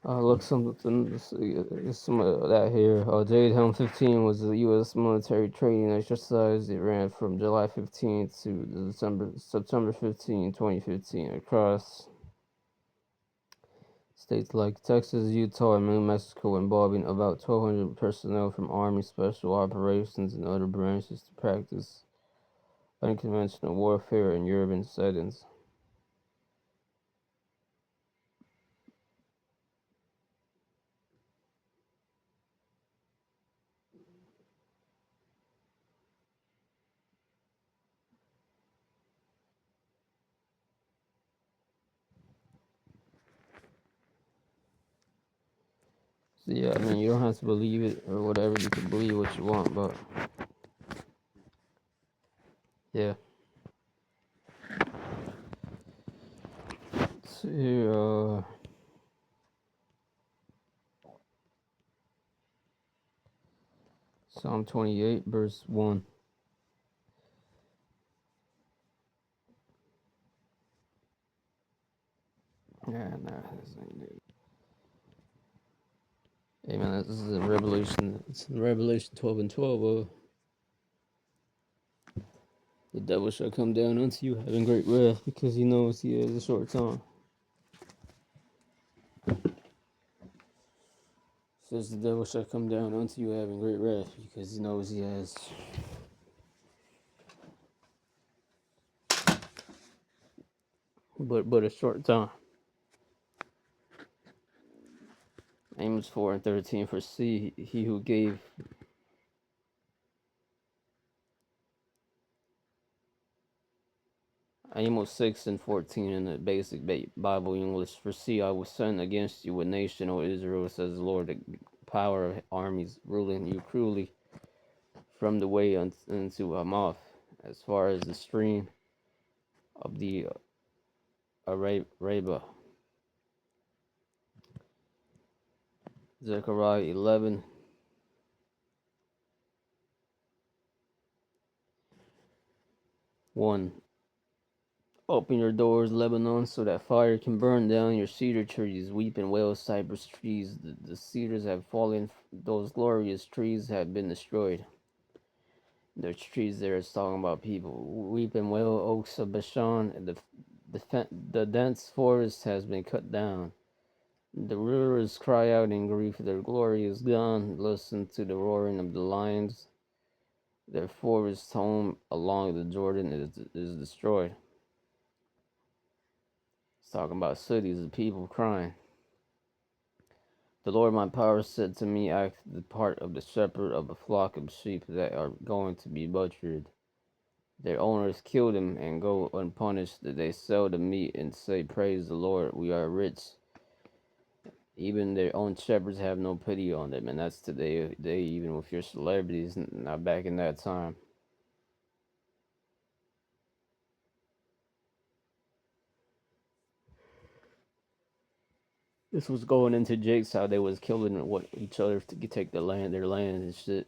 Look something. Some of that here. Jade Helm 15 was a U.S. military training exercise. It ran from July 15th to September 15, 2015, across states like Texas, Utah, and New Mexico, involving about 1,200 personnel from Army Special Operations and other branches to practice unconventional warfare in urban settings. So yeah, I mean, you don't have to believe it or whatever. You can believe what you want, but yeah. Let's see here, Psalm 28, verse 1. Yeah, nah, this ain't it. Hey man, this is in Revelation. It's in Revelation 12 and 12. The devil shall come down unto you having great wrath, because he knows he has a short time. Says the devil shall come down unto you having great wrath, because he knows he has but a short time. Amos 4 and 13. For see, he who gave Amos 6 and 14 in the basic Bible English. For see, I will send against you a nation, O Israel, says the Lord, the power of armies ruling you cruelly from the way into Hamath, as far as the stream of the Arabah. Zechariah 11. 1. Open your doors, Lebanon, so that fire can burn down your cedar trees. Weep and wail, cypress trees. The cedars have fallen, those glorious trees have been destroyed. The trees there is talking about people. Weep and wail, oaks of Bashan. The dense forest has been cut down. The rivers cry out in grief. Their glory is gone. Listen to the roaring of the lions. Their forest home along the Jordan is destroyed. It's talking about cities of people crying. The Lord my power said to me, act the part of the shepherd of a flock of sheep that are going to be butchered. Their owners kill them and go unpunished. They sell the meat and say, praise the Lord, we are rich. Even their own shepherds have no pity on them. And that's today, even with your celebrities, not back in that time. This was going into Jake's how they was killing each other to take their land and shit.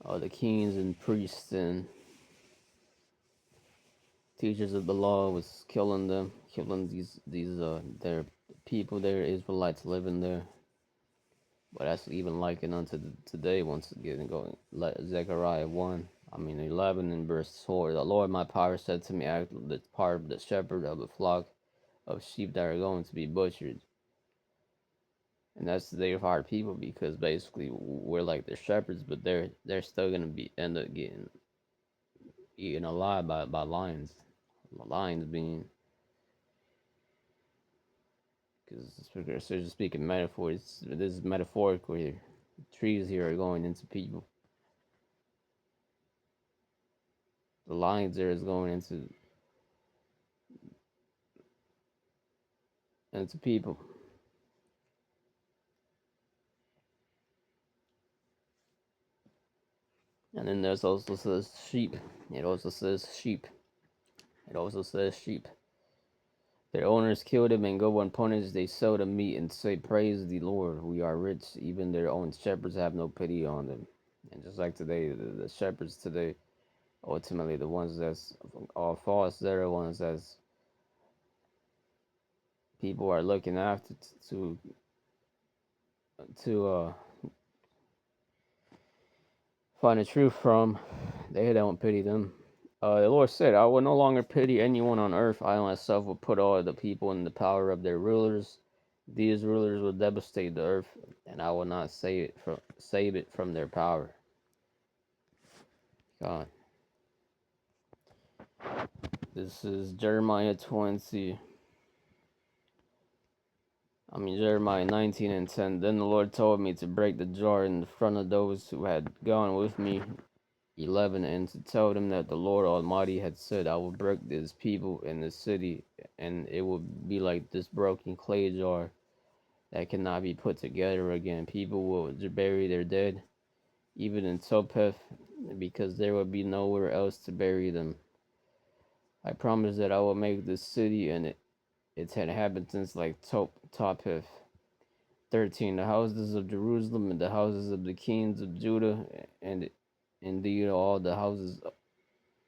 All the kings and priests and teachers of the law was killing them, killing these their people, their Israelites living there. But that's even likened unto today. Once again, going Zechariah 1. 11 and verse 4. The Lord my power said to me, act the part of the shepherd of the flock of sheep that are going to be butchered. And that's the day of our people, because basically we're like the shepherds, but they're still gonna be end up getting eaten alive by lions. Lions being, because they're just speaking metaphors. This is metaphorical here. Trees here are going into people. The lions there is going into people. And then there's also says sheep. It also says sheep. It also says sheep. Their owners kill them and go unpunished. They sell the meat and say, praise the Lord, we are rich. Even their own shepherds have no pity on them. And just like today, the shepherds today, ultimately the ones that's all false, they're the ones that's people are looking after to find the truth from. They don't pity them. The Lord said, I will no longer pity anyone on earth. I myself will put all the people in the power of their rulers. These rulers will devastate the earth, and I will not save it from their power. God. This is Jeremiah 19 and 10. Then the Lord told me to break the jar in the front of those who had gone with me, 11, and to tell them that the Lord Almighty had said, I will break this people in this city, and it will be like this broken clay jar that cannot be put together again. People will bury their dead, even in Topeth, because there will be nowhere else to bury them. I promise that I will make this city and its inhabitants like Topeth. 13. The houses of Jerusalem and the houses of the kings of Judah, and indeed all the houses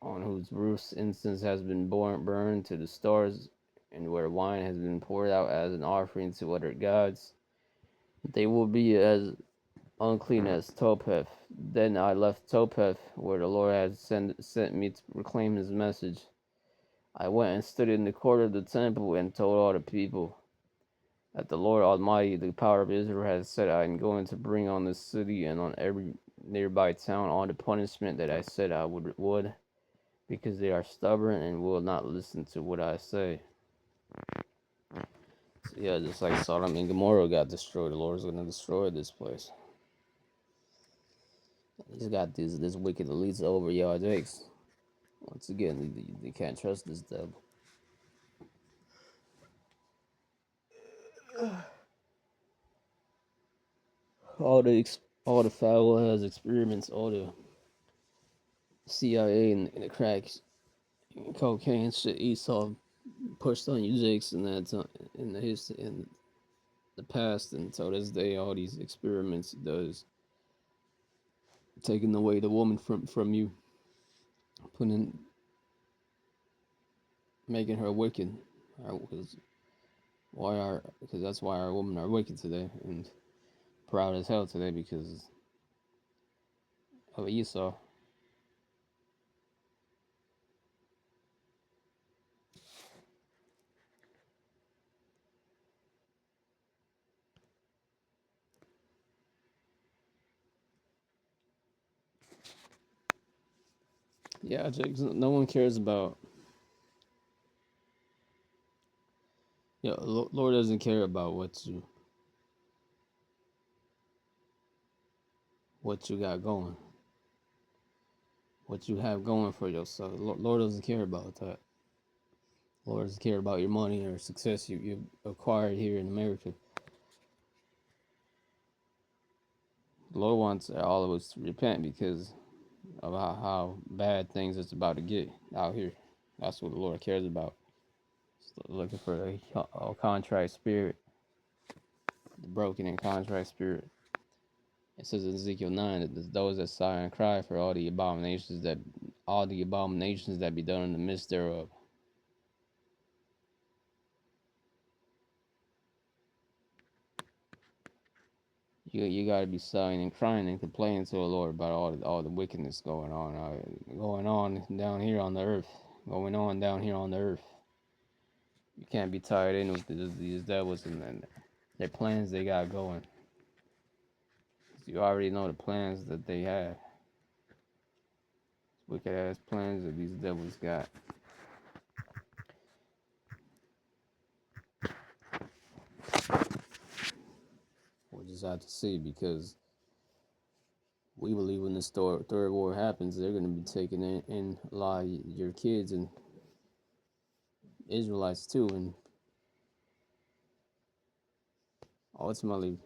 on whose roofs incense has been burned to the stars, and where wine has been poured out as an offering to other gods, they will be as unclean as Topeth. Then I left Topeth, where the Lord had sent me to proclaim his message. I went and stood in the court of the temple and told all the people that the Lord Almighty, the power of Israel, has said, I am going to bring on this city and on every nearby town all the punishment that I said I would, because they are stubborn and will not listen to what I say. So yeah, just like Sodom and Gomorrah got destroyed, the Lord's going to destroy this place. He's got this wicked elites over y'all jakes. Once again, they can't trust this devil. All the foul has experiments, all the CIA and the cracks, and cocaine shit Esau pushed on you jakes in that time, in the history, in the past, and to this day, all these experiments he does, taking away the woman from you, putting, making her wicked, because because that's why our women are wicked today and proud as hell today, because of Esau. Yeah, jakes, no one cares about. Yeah, Lord doesn't care about what you got going, what you have going for yourself. Lord doesn't care about that. Lord doesn't care about your money or success you acquired here in America. The Lord wants all of us to repent because of how bad things is about to get out here. That's what the Lord cares about. Looking for a contrite spirit, the broken and contrite spirit. It says in Ezekiel 9 that those that sigh and cry for all the abominations that be done in the midst thereof. You got to be sighing and crying and complaining to the Lord about all the wickedness going on down here on the earth, going on down here on the earth. You can't be tied in with these devils and their plans they got going. You already know the plans that they have. Wicked ass plans that these devils got. We'll just have to see, because we believe when this third war happens, they're going to be taking in a lot of your kids and Israelites too, and ultimately,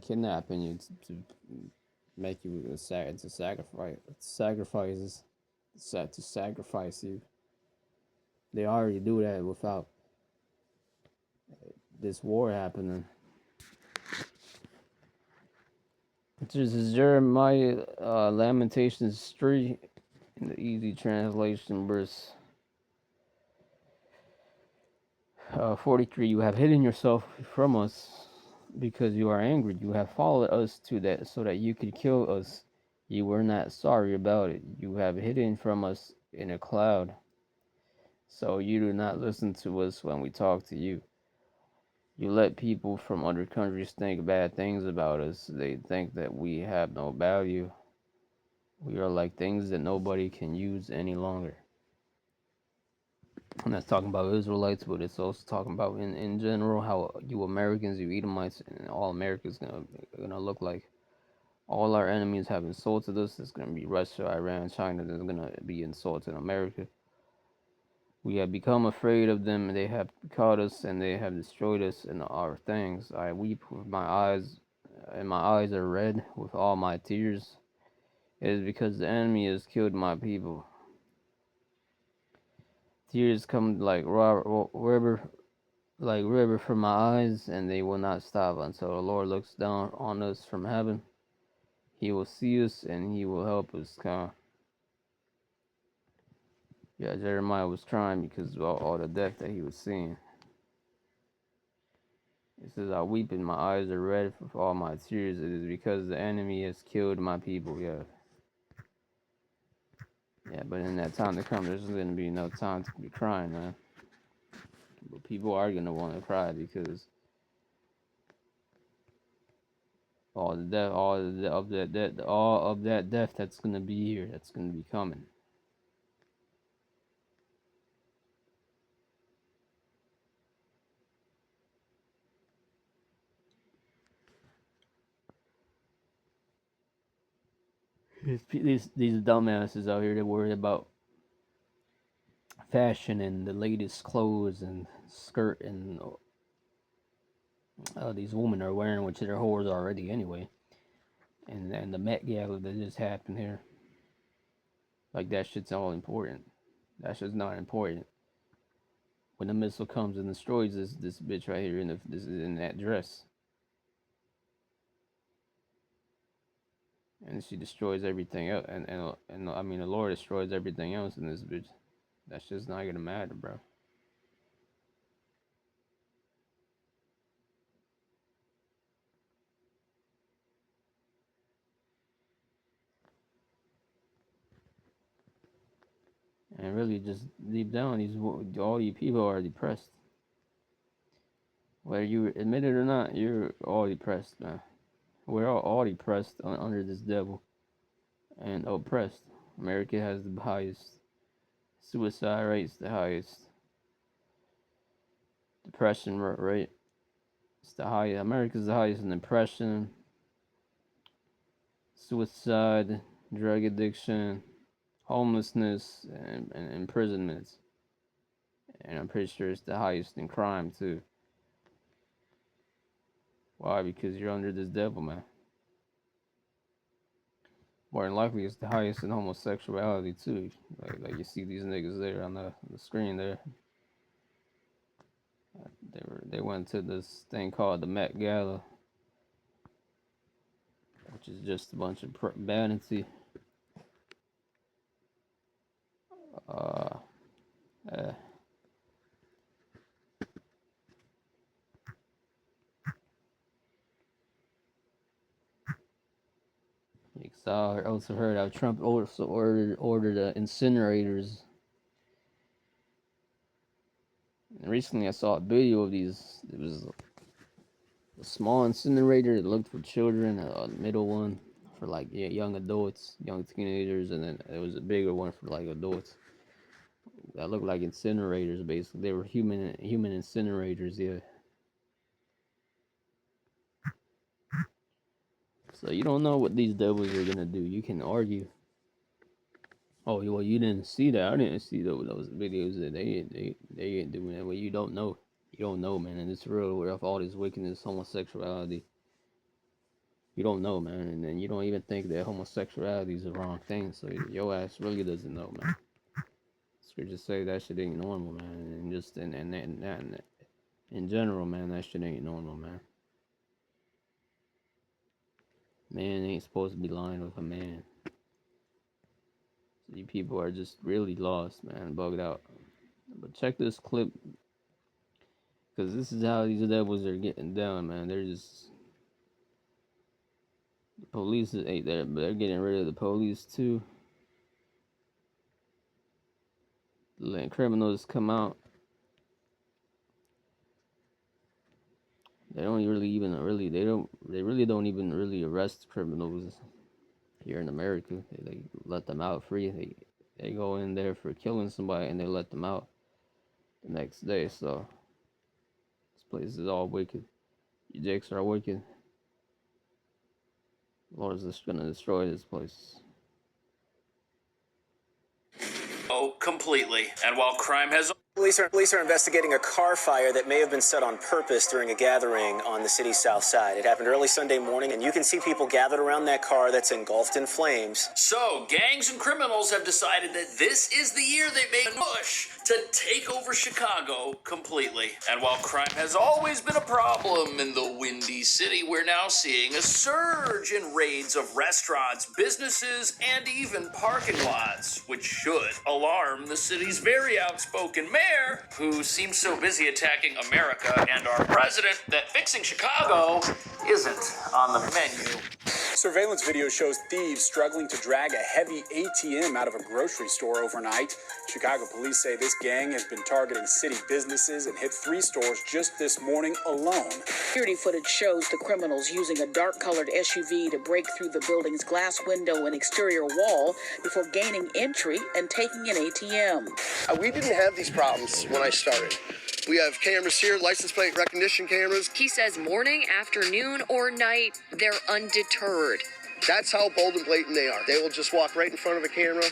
kidnapping you to make you to sacrifice you. They already do that without this war happening. This is Jeremiah, Lamentations 3 in the easy translation, verse 43. You have hidden yourself from us because you are angry. You have followed us to that so that you could kill us. You were not sorry about it. You have hidden from us in a cloud, so you do not listen to us when we talk to you. You let people from other countries think bad things about us. They think that we have no value. We are like things that nobody can use any longer. And that's talking about Israelites, but it's also talking about in general how you Americans, you Edomites, and all America's gonna look like. All our enemies have insulted us. It's gonna be Russia, Iran, China. That's gonna be insulting America. We have become afraid of them. They have caught us and they have destroyed us and our things. I weep with my eyes, and my eyes are red with all my tears. It is because the enemy has killed my people. Tears come river from my eyes, and they will not stop until the Lord looks down on us from heaven. He will see us and he will help us. Yeah, Jeremiah was crying because of all the death that he was seeing. It says, I weep and my eyes are red with all my tears. It is because the enemy has killed my people. Yeah. Yeah, but in that time to come, there's going to be no time to be crying, man. But people are going to want to cry because all the death, all of that death that's going to be here, that's going to be coming. These dumbasses out here, they're worried about fashion and the latest clothes and skirt and these women are wearing, which they're whores already anyway. And the Met Gala that just happened here, like that shit's all important. That shit's not important. When the missile comes and destroys this bitch right here in that dress, and she destroys everything else, and I mean the Lord destroys everything else in this bitch. That's just not gonna matter, bro. And really, just deep down, all you people are depressed. Whether you admit it or not, you're all depressed, man. We're all depressed under this devil and oppressed. America has the highest suicide rates, the highest depression rate. It's the highest. America's the highest in depression, suicide, drug addiction, homelessness, and imprisonments. And I'm pretty sure it's the highest in crime too. Why? Because you're under this devil, man. More than likely, it's the highest in homosexuality too. Like you see these niggas there on the screen there. They went to this thing called the Met Gala, which is just a bunch of vanity. Uh, uh, So I also heard how Trump also ordered incinerators. And recently, I saw a video of these. It was a small incinerator that looked for children, a middle one for like young adults, young teenagers, and then it was a bigger one for like adults. That looked like incinerators, basically. They were human incinerators, yeah. So you don't know what these devils are gonna do. You can argue. Oh well, you didn't see that. I didn't see those videos. That they ain't doing that. Well, you don't know. You don't know, man. And it's real. Where of all this wickedness, homosexuality. You don't know, man. And then you don't even think that homosexuality is the wrong thing. So your ass really doesn't know, man. Scriptures say that shit ain't normal, man. And just and in general, man, that shit ain't normal, man. Man ain't supposed to be lying with a man. So you people are just really lost, man, bugged out. But check this clip, because this is how these devils are getting down, man. They're just, the police ain't there, but they're getting rid of the police too. Letting criminals come out. They don't really don't even really arrest criminals here in America. They let them out free. They go in there for killing somebody and they let them out the next day. So this place is all wicked. You jakes are wicked. Lord's just gonna destroy this place. Oh, completely. And while crime has... Police are investigating a car fire that may have been set on purpose during a gathering on the city's south side. It happened early Sunday morning, and you can see people gathered around that car that's engulfed in flames. So, gangs and criminals have decided that this is the year they made a push to take over Chicago completely. And while crime has always been a problem in the Windy City, we're now seeing a surge in raids of restaurants, businesses, and even parking lots, which should alarm the city's very outspoken mayor, who seems so busy attacking America and our president that fixing Chicago isn't on the menu. Surveillance video shows thieves struggling to drag a heavy ATM out of a grocery store overnight. Chicago police say this gang has been targeting city businesses and hit 3 stores just this morning alone. Security footage shows the criminals using a dark-colored SUV to break through the building's glass window and exterior wall before gaining entry and taking an ATM. We didn't have these problems when I started. We have cameras here, license plate recognition cameras. He says morning, afternoon, or night, they're undeterred. That's how bold and blatant they are. They will just walk right in front of a camera,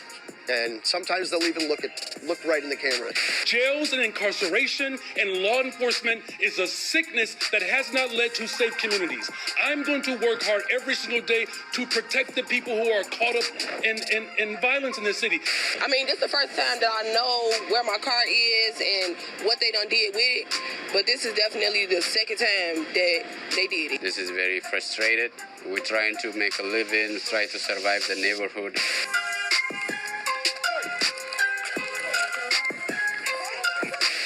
and sometimes they'll even look right in the camera. Jails and incarceration and law enforcement is a sickness that has not led to safe communities. I'm going to work hard every single day to protect the people who are caught up in violence in the city. I mean, this is the first time that I know where my car is and what they done did with it, but this is definitely the second time that they did it. This is very frustrated. We're trying to make a living, try to survive the neighborhood.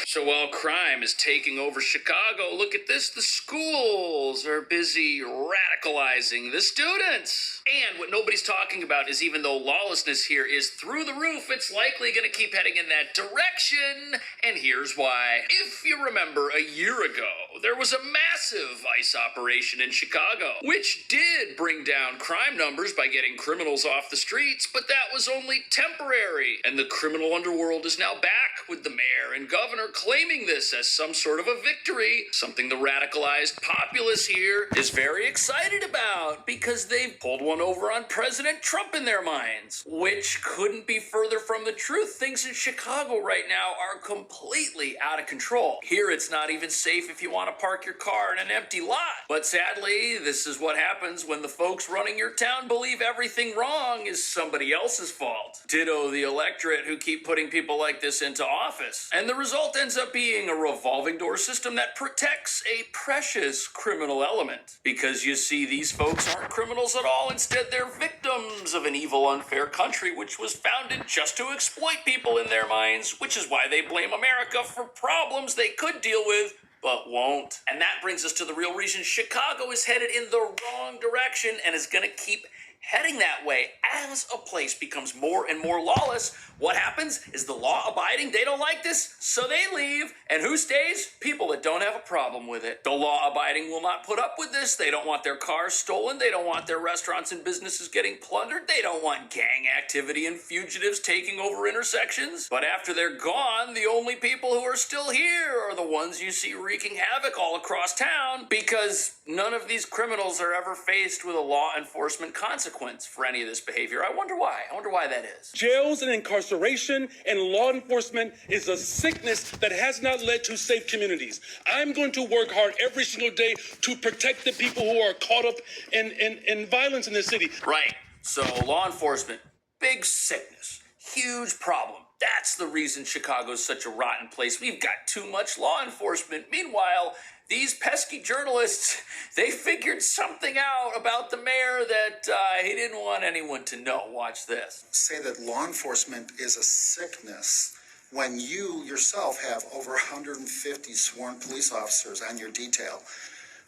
So while crime is taking over Chicago, look at this, the schools are busy radicalizing the students. And what nobody's talking about is even though lawlessness here is through the roof, it's likely going to keep heading in that direction. And here's why. If you remember a year ago, there was a massive ICE operation in Chicago, which did bring down crime numbers by getting criminals off the streets, but that was only temporary. And the criminal underworld is now back with the mayor and governor claiming this as some sort of a victory, something the radicalized populace here is very excited about because they've pulled one over on President Trump in their minds, which couldn't be further from the truth. Things in Chicago right now are completely out of control. Here it's not even safe if you want to park your car in an empty lot. But sadly, this is what happens when the folks running your town believe everything wrong is somebody else's fault. Ditto the electorate who keep putting people like this into office. And the result ends up being a revolving door system that protects a precious criminal element. Because you see, these folks aren't criminals at all. Instead, they're victims of an evil, unfair country which was founded just to exploit people in their minds, which is why they blame America for problems they could deal with but won't. And that brings us to the real reason Chicago is headed in the wrong direction and is going to keep heading that way. As a place becomes more and more lawless, what happens is the law-abiding, they don't like this, so they leave. And who stays? People that don't have a problem with it. The law-abiding will not put up with this. They don't want their cars stolen. They don't want their restaurants and businesses getting plundered. They don't want gang activity and fugitives taking over intersections. But after they're gone, the only people who are still here are the ones you see wreaking havoc all across town, because none of these criminals are ever faced with a law enforcement consequence for any of this behavior. I wonder why. I wonder why that is. Jails and incarceration and law enforcement is a sickness that has not led to safe communities. I'm going to work hard every single day to protect the people who are caught up in violence in this city. Right. So law enforcement, big sickness, huge problem. That's the reason Chicago's such a rotten place. We've got too much law enforcement. Meanwhile, these pesky journalists, they figured something out about the mayor that he didn't want anyone to know. Watch this. Say that law enforcement is a sickness when you yourself have over 150 sworn police officers on your detail.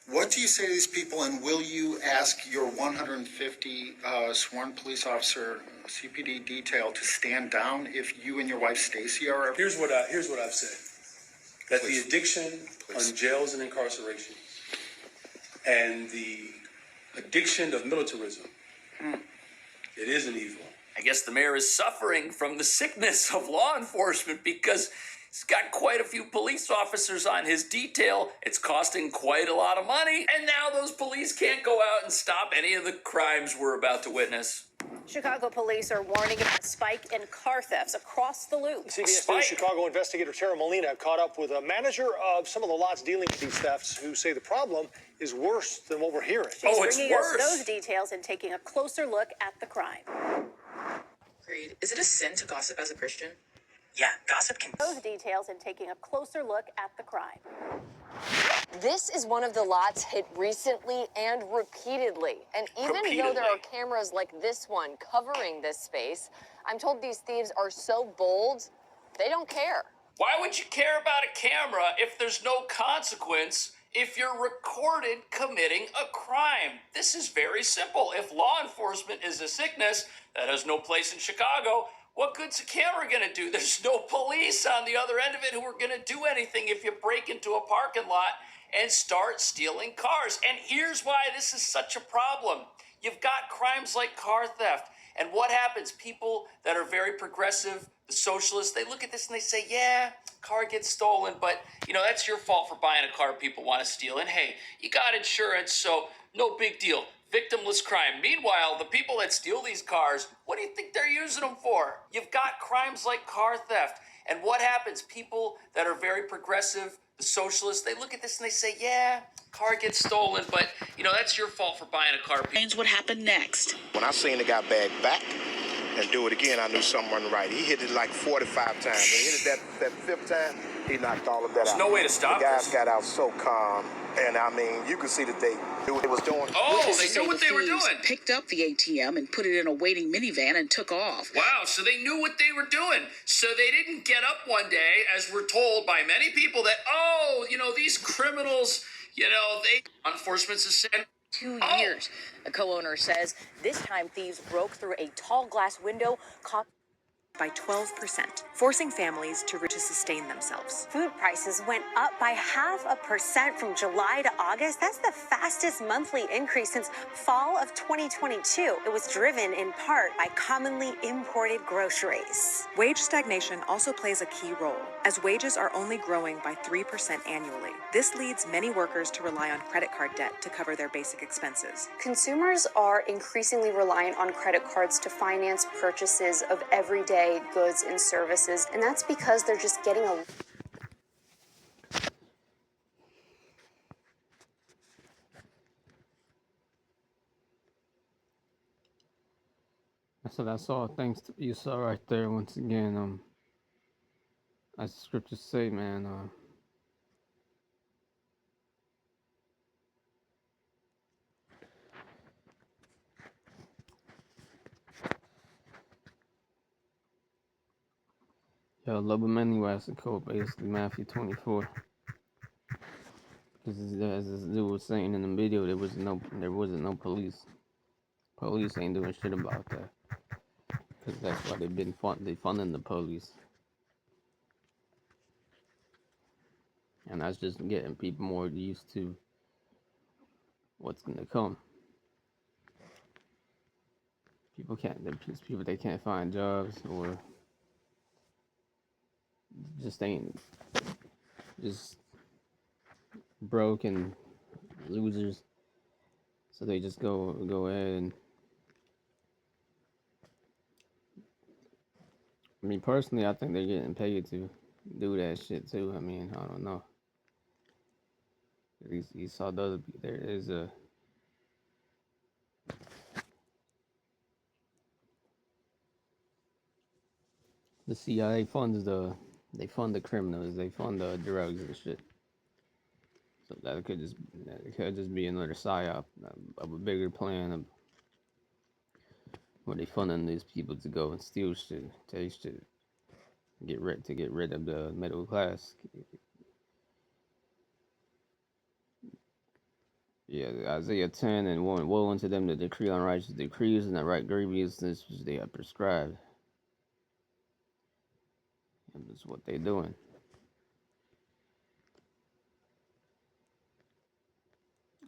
What do you say to these people, and will you ask your 150 sworn police officer CPD detail to stand down if you and your wife Stacy are? Here's what I've said. That Please. the addiction on jails and incarceration and the addiction of militarism, it is an evil. I guess the mayor is suffering from the sickness of law enforcement because he's got quite a few police officers on his detail. It's costing quite a lot of money. And now those police can't go out and stop any of the crimes we're about to witness. Chicago police are warning about a spike in car thefts across the loop. CBS News Chicago investigator Tara Molina caught up with a manager of some of the lots dealing with these thefts who say the problem is worse than what we're hearing. She's bringing us those details and taking a closer look at the crime. Agreed. Is it a sin to gossip as a Christian? Yeah, gossip can. Those details and taking a closer look at the crime. This is one of the lots hit recently and repeatedly. And even though there are cameras like this one covering this space, I'm told these thieves are so bold, they don't care. Why would you care about a camera if there's no consequence if you're recorded committing a crime? This is very simple. If law enforcement is a sickness that has no place in Chicago, what good's a camera gonna do? There's no police on the other end of it who are gonna do anything if you break into a parking lot and start stealing cars. And here's why this is such a problem. You've got crimes like car theft. And what happens? People that are very progressive, the socialists, they look at this and they say, yeah, car gets stolen, but that's your fault for buying a car people want to steal. And hey, you got insurance, so no big deal. Victimless crime. Meanwhile, the people that steal these cars, what do you think they're using them for? You've got crimes like car theft. And what happens? People that are very progressive, the socialists, they look at this and they say, yeah, car gets stolen, but that's your fault for buying a car. Explains what happened next. When I seen the guy bag back and do it again, I knew something wasn't right. He hit it like 45 times. When he hit it that fifth time, he knocked all of that out. There's no way to stop the guys this. got out so calm, and you could see that they knew what they was doing. Oh, they knew what they were doing. Picked up the ATM and put it in a waiting minivan and took off. Wow, so they knew what they were doing. So they didn't get up one day, as we're told by many people, that, these criminals, enforcement's a sin. 2 years. A co-owner says this time thieves broke through a tall glass window, caught by 12%, forcing families to sustain themselves. Food prices went up by 0.5% from July to August. That's the fastest monthly increase since fall of 2022. It was driven in part by commonly imported groceries. Wage stagnation also plays a key role, as wages are only growing by 3% annually. This leads many workers to rely on credit card debt to cover their basic expenses. Consumers are increasingly reliant on credit cards to finance purchases of everyday goods and services, and that's because they're just getting a So that's all thanks to you saw right there once again. As the scriptures say, man, love him anyway. That's the code, basically Matthew 24. Because as this dude was saying in the video, there wasn't no police Police ain't doing shit about that. Because that's why they've been funding the police. And that's just getting people more used to what's gonna come. People they can't find jobs or just broke and losers. So they just go ahead and I mean personally I think they're getting paid to do that shit too. I mean, I don't know. You saw there is the CIA funds they fund the criminals, they fund the drugs and shit. So that could just be another psyop of a bigger plan of where they funding these people to go and steal shit, take shit, get rid of the middle class. Yeah, Isaiah 10 and 1. Woe unto them that decree unrighteous decrees and that write grievousness which they have prescribed. And that's what they're doing.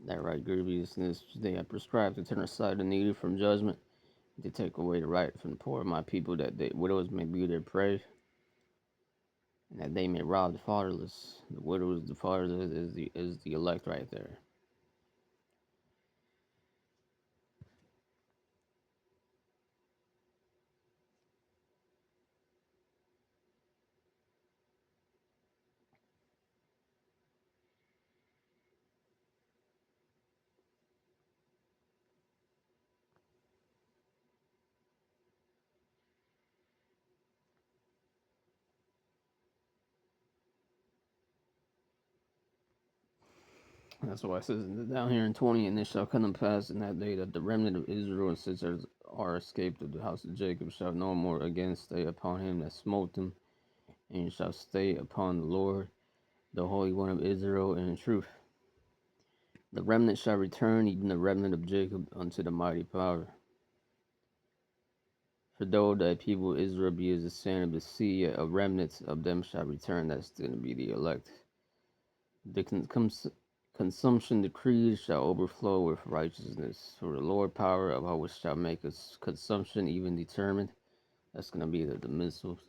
That right grievousness which they have prescribed to turn aside the needy from judgment, to take away the right from the poor of my people, that the widows may be their prey, and that they may rob the fatherless. The widows, the fatherless is the elect right there. That's why it says down here in 20, and it shall come to pass in that day that the remnant of Israel and such as are escaped of the house of Jacob shall no more again stay upon him that smote them, and shall stay upon the Lord, the Holy One of Israel, in truth. The remnant shall return, even the remnant of Jacob, unto the mighty power. For though thy people Israel be as the sand of the sea, yet a remnant of them shall return. That's going to be the elect. The consumption decreed shall overflow with righteousness. For the Lord power of always shall make us consumption even determined. That's going to be the missiles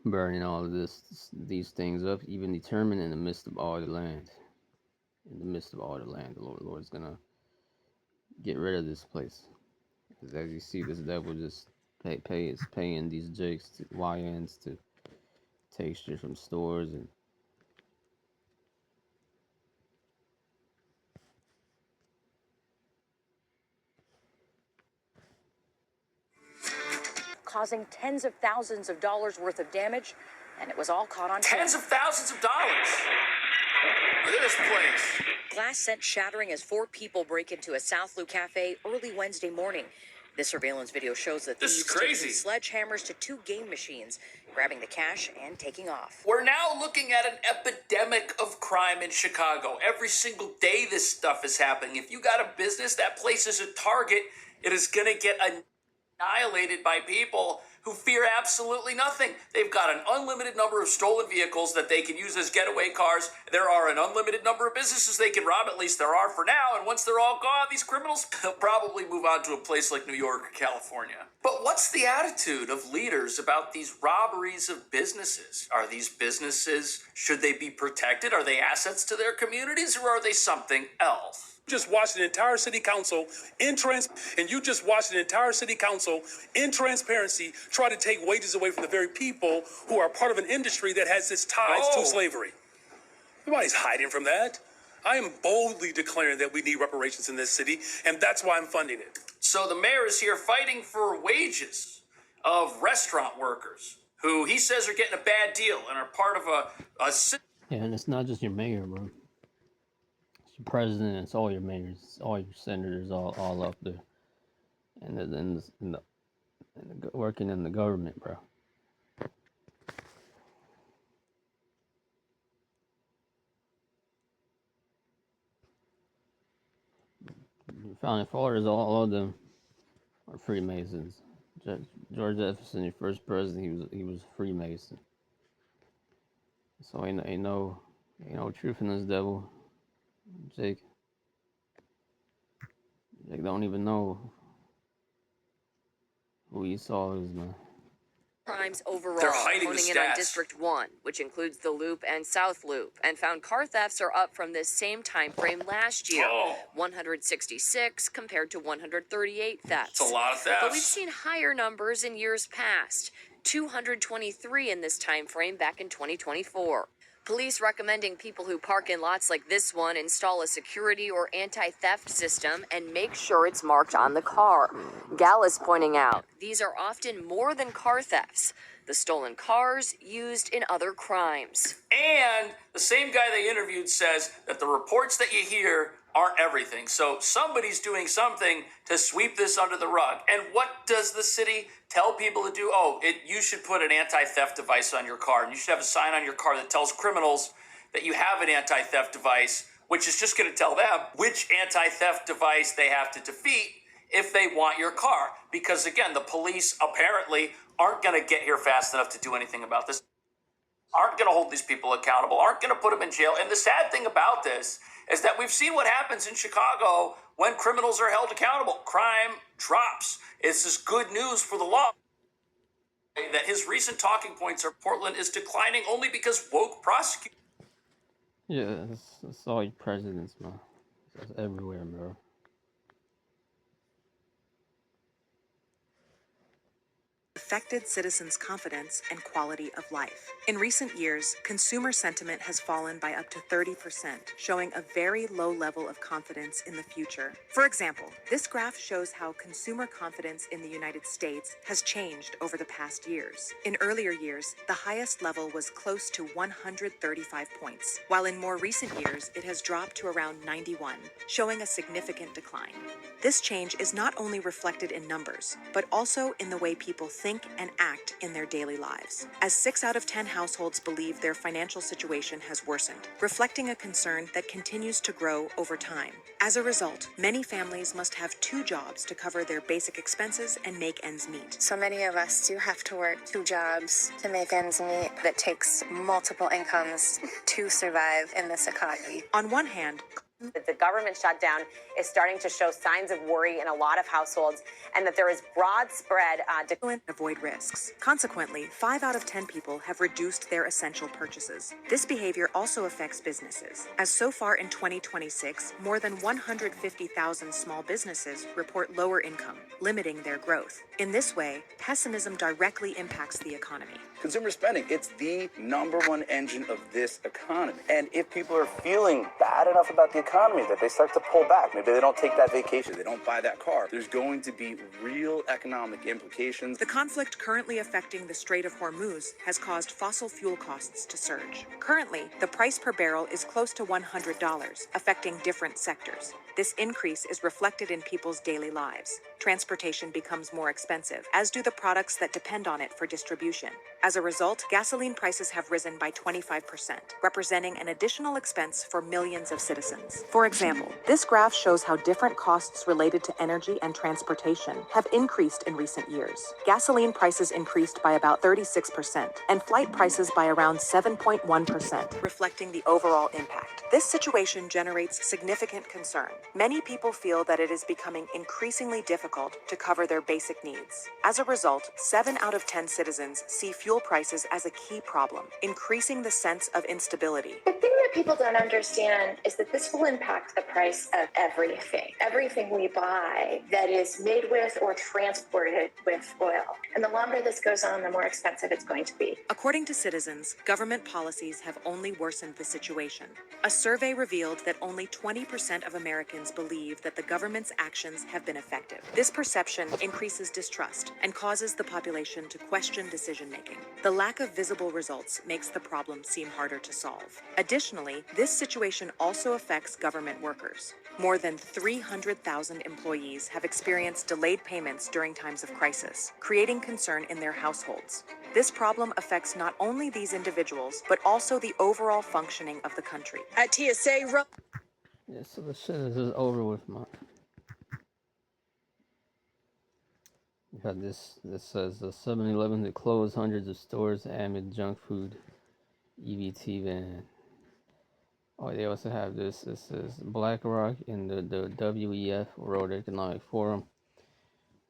burning all of these things up, even determined in the midst of all the land. In the midst of all the land, the Lord's going to get rid of this place. Because as you see, this devil just is paying these jakes, YNs, to take shit from stores and causing tens of thousands of dollars worth of damage, and it was all caught on camera. Tens of thousands of dollars. Look at this place. Glass sent shattering as 4 people break into a South Lou cafe early Wednesday morning. This surveillance video shows that This is thieves crazy. taking sledgehammers to 2 game machines, grabbing the cash and taking off. We're now looking at an epidemic of crime in Chicago. Every single day this stuff is happening. If you got a business, that place is a target. It is going to get annihilated by people who fear absolutely nothing. They've got an unlimited number of stolen vehicles that they can use as getaway cars. There are an unlimited number of businesses they can rob, at least there are for now, and once they're all gone, these criminals will probably move on to a place like New York or California. But what's the attitude of leaders about these robberies of businesses? Are these businesses, should they be protected? Are they assets to their communities, or are they something else? Just watched an entire city council you just watched an entire city council in transparency try to take wages away from the very people who are part of an industry that has its ties to slavery. Nobody's hiding from that. I am boldly declaring that we need reparations in this city, and that's why I'm funding it. So the mayor is here fighting for wages of restaurant workers who he says are getting a bad deal and are part of a yeah, and it's not just your mayor, bro. It's your president. It's all your mayors. It's all your senators, all up there, and working in the government, bro. founding fathers, all of them are Freemasons. George Jefferson, your first president, he was Freemason. So ain't no truth in this devil, Jake. Jake don't even know who Esau is, man. Crimes overall, They're hiding honing the in on stats. District 1, which includes the Loop and South Loop, and found car thefts are up from this same time frame last year. 166 compared to 138 thefts. It's a lot of thefts. But we've seen higher numbers in years past, 223 in this time frame back in 2024. Police recommending people who park in lots like this one install a security or anti-theft system and make sure it's marked on the car. Gallus pointing out, these are often more than car thefts. The stolen cars used in other crimes. And the same guy they interviewed says that the reports that you hear aren't everything. So somebody's doing something to sweep this under the rug. And what does the city tell people to do? You should put an anti-theft device on your car. And you should have a sign on your car that tells criminals that you have an anti-theft device, which is just going to tell them which anti-theft device they have to defeat if they want your car. Because again, the police apparently aren't going to get here fast enough to do anything about this, aren't going to hold these people accountable, aren't going to put them in jail. And the sad thing about this is that we've seen what happens in Chicago when criminals are held accountable. Crime drops. This is good news for the law. That his recent talking points are Portland is declining only because woke prosecutors. Yeah, it's all your presidents, man. It's everywhere, bro. Affected citizens' confidence and quality of life. In recent years, consumer sentiment has fallen by up to 30%, showing a very low level of confidence in the future. For example, this graph shows how consumer confidence in the United States has changed over the past years. In earlier years, the highest level was close to 135 points, while in more recent years, it has dropped to around 91, showing a significant decline. This change is not only reflected in numbers, but also in the way people think and act in their daily lives, as 6 out of 10 households believe their financial situation has worsened, reflecting a concern that continues to grow over time. As a result, many families must have 2 jobs to cover their basic expenses and make ends meet. So many of us do have to work 2 jobs to make ends meet. That takes multiple incomes to survive in this economy. On one hand, the government shutdown is starting to show signs of worry in a lot of households, and that there is broad spread to avoid risks. Consequently, 5 out of 10 people have reduced their essential purchases. This behavior also affects businesses, as so far in 2026, more than 150,000 small businesses report lower income, limiting their growth. In this way, pessimism directly impacts the economy. Consumer spending, it's the #1 engine of this economy. And if people are feeling bad enough about the economy that they start to pull back, maybe they don't take that vacation, they don't buy that car, there's going to be real economic implications. The conflict currently affecting the Strait of Hormuz has caused fossil fuel costs to surge. Currently, the price per barrel is close to $100, affecting different sectors. This increase is reflected in people's daily lives. Transportation becomes more expensive, as do the products that depend on it for distribution. As a result, gasoline prices have risen by 25%, representing an additional expense for millions of citizens. For example, this graph shows how different costs related to energy and transportation have increased in recent years. Gasoline prices increased by about 36%, and flight prices by around 7.1%, reflecting the overall impact. This situation generates significant concern. Many people feel that it is becoming increasingly difficult to cover their basic needs. As a result, 7 out of 10 citizens see fuel prices as a key problem, increasing the sense of instability. The thing that people don't understand is that this will impact the price of everything. Everything we buy that is made with or transported with oil. And the longer this goes on, the more expensive it's going to be. According to citizens, government policies have only worsened the situation. A survey revealed that only 20% of Americans believe that the government's actions have been effective. This perception increases distrust and causes the population to question decision-making. The lack of visible results makes the problem seem harder to solve. Additionally, this situation also affects government workers. More than 300,000 employees have experienced delayed payments during times of crisis, creating concern in their households. This problem affects not only these individuals, but also the overall functioning of the country. At TSA, Yeah, so the shit is just over with, man. Got this. This says 7-Eleven to close hundreds of stores amid junk food EBT ban. Oh, they also have this. This is BlackRock and the WEF, World Economic Forum.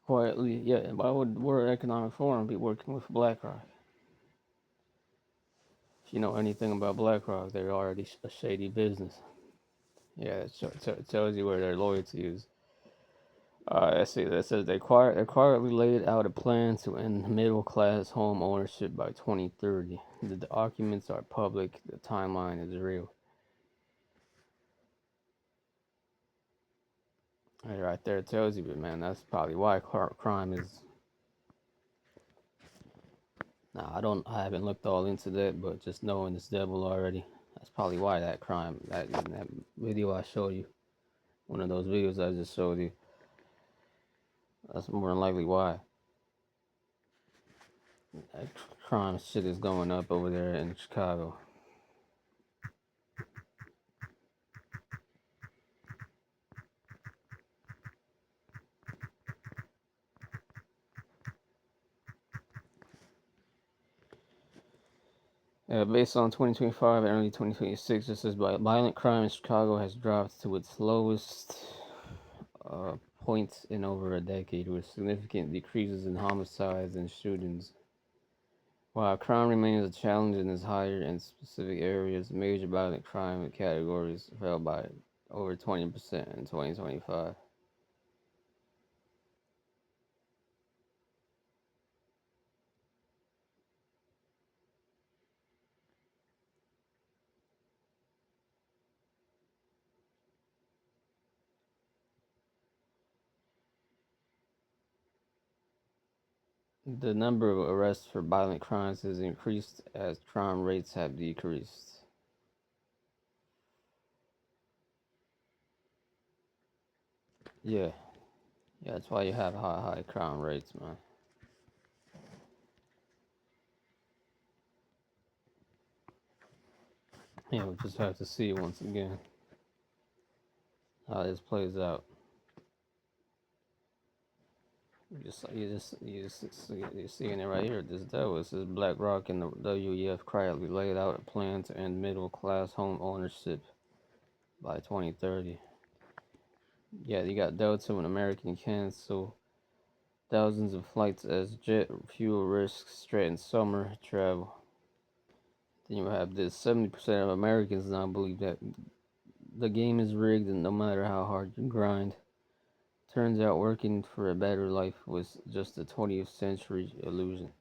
Quietly, yeah. Why would World Economic Forum be working with BlackRock? If you know anything about BlackRock, they're already a shady business. Yeah, it tells you where their loyalty is. Let's see. That says they quietly laid out a plan to end middle-class home ownership by 2030. The documents are public. The timeline is real. Right there, it tells you, but man, that's probably why crime is. Now, I haven't looked all into that, but just knowing this devil already, that's probably why that crime, that video I showed you, one of those videos I just showed you, that's more than likely why. That crime shit is going up over there in Chicago. Based on 2025 and early 2026, it says violent crime in Chicago has dropped to its lowest point in over a decade, with significant decreases in homicides and shootings. While crime remains a challenge and is higher in specific areas, major violent crime categories fell by over 20% in 2025. The number of arrests for violent crimes has increased as crime rates have decreased. Yeah, that's why you have high crime rates, man. Yeah, we just have to see once again how this plays out. You're seeing it right here. This devil. It says BlackRock and the WEF quietly laid out a plan to end middle-class home ownership by 2030. Yeah, you got Delta and American cancel thousands of flights as jet fuel risks threaten summer travel. Then you have this: 70% of Americans now believe that the game is rigged, and no matter how hard you grind, turns out working for a better life was just a 20th century illusion.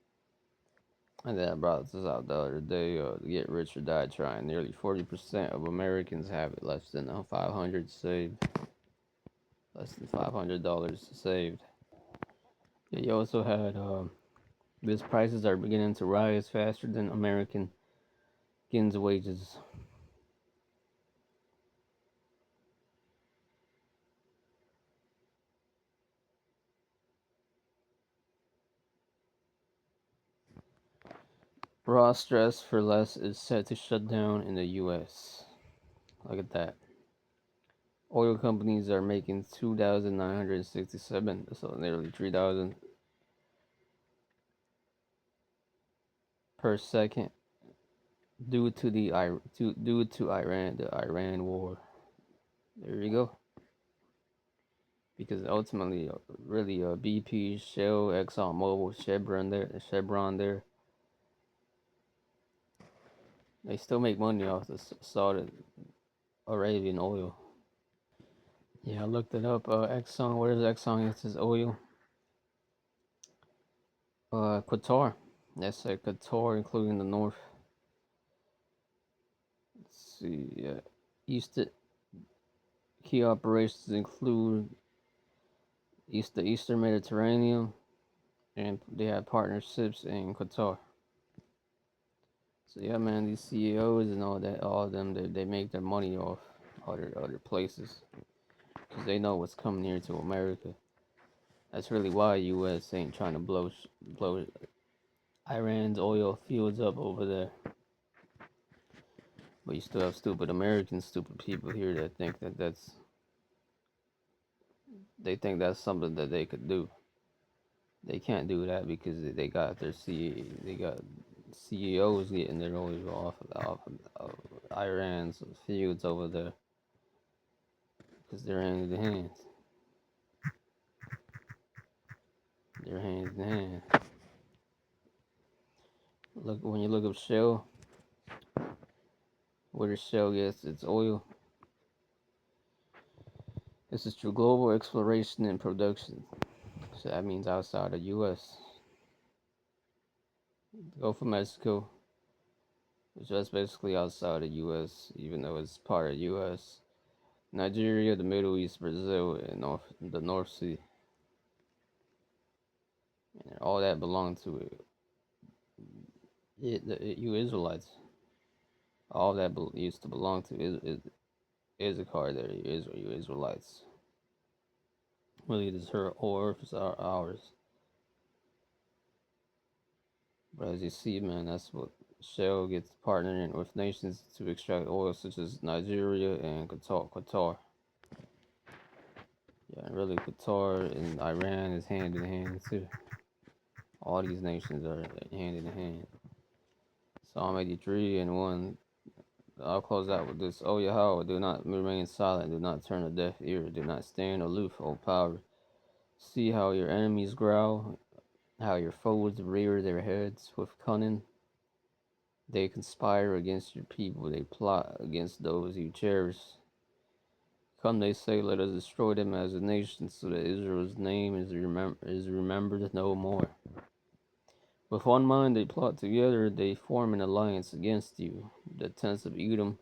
And then I brought this out the other day. Get rich or die trying. Nearly 40% of Americans have it less than $500 saved. Less than $500 saved. Yeah, you also had these prices are beginning to rise faster than Americans' wages. Raw stress for less is set to shut down in the U.S. Look at that. Oil companies are making 2,967, so nearly 3,000 per second, due to the Iran war. There you go. Because ultimately, really, BP, Shell, ExxonMobil, Chevron there, they still make money off the Saudi Arabian oil. Yeah, I looked it up. Exxon, where is Exxon? It's his oil. Qatar. That's Qatar, including the North. Let's see. Eastern key operations include the Eastern Mediterranean, and they have partnerships in Qatar. So yeah, man, these CEOs and all of them, they make their money off other places because they know what's coming here to America. That's really why U.S. ain't trying to blow Iran's oil fields up over there. But you still have stupid Americans, stupid people here that think they think that's something that they could do. They can't do that because they got their they got CEOs getting their oil off of Iran's fields over there because they're hand in hand. They're hand in hand. Look, when you look up Shell, where does Shell gets its oil? This is through global exploration and production. So that means outside the U.S. The Gulf of Mexico, which is basically outside the U.S., even though it's part of the U.S. Nigeria, the Middle East, Brazil, and the North Sea. And all that belonged to you Israelites. All that used to belong to Issachar there, you Israelites. Really, this her earth is ours. But as you see, man, that's what Shell gets partnering with nations to extract oil such as Nigeria and Qatar. Yeah, and really Qatar and Iran is hand in hand too. All these nations are hand in hand. Psalm 83 and 1. I'll close out with this. O Yahweh, do not remain silent, do not turn a deaf ear, do not stand aloof, O power. See how your enemies growl, how your foes rear their heads with cunning. They conspire against your people, they plot against those you cherish. Come, they say, let us destroy them as a nation, so that Israel's name is remembered no more. With one mind they plot together, they form an alliance against you, the tents of Edom,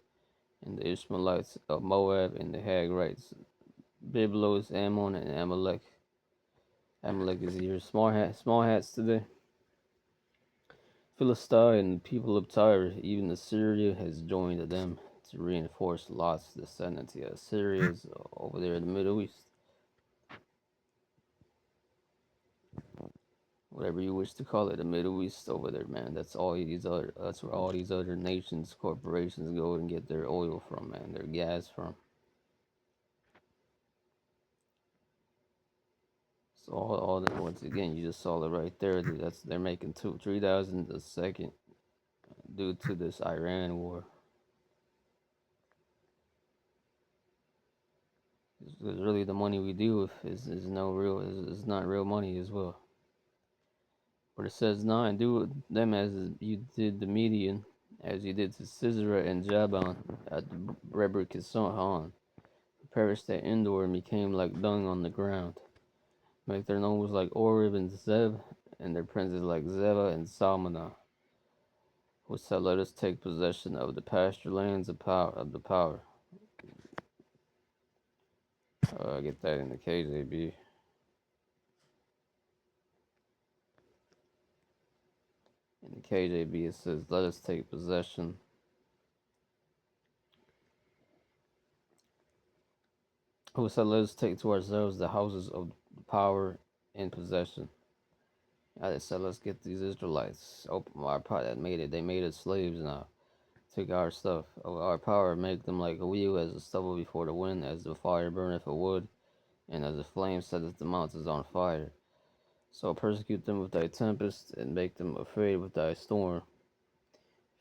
and the Ishmaelites of Moab, and the Hagrites, Biblos, Ammon, and Amalek. Amalek is here. Small hats today. Philistine and the people of Tyre, even Assyria has joined them to reinforce Lot's descendancy. Assyria is over there in the Middle East. Whatever you wish to call it, the Middle East over there, man. That's where all these other nations, corporations go and get their oil from, man, their gas from. So all that, once again, you just saw it right there. They're making 3,000 a second due to this Iran war. Because really, the money we deal with is not real money as well. But it says 9, do them as you did the Median, as you did to Sisera and Jabon at the Rebbe Kisson, perished at Endor and became like dung on the ground. Make their nobles like Oreb and Zeb, and their princes like Zebah and Salmanah, who said, let us take possession of the pasture lands of the power. Get that in the KJB. In the KJB it says, let us take possession. Who said, let us take to ourselves the houses of power and possession. I just said, let's get these Israelites. Open our power that made it. They made us slaves now. Take our stuff, our power, make them like a wheel as the stubble before the wind, as the fire burneth a wood, and as the flame setteth the mountains on fire. So persecute them with thy tempest, and make them afraid with thy storm.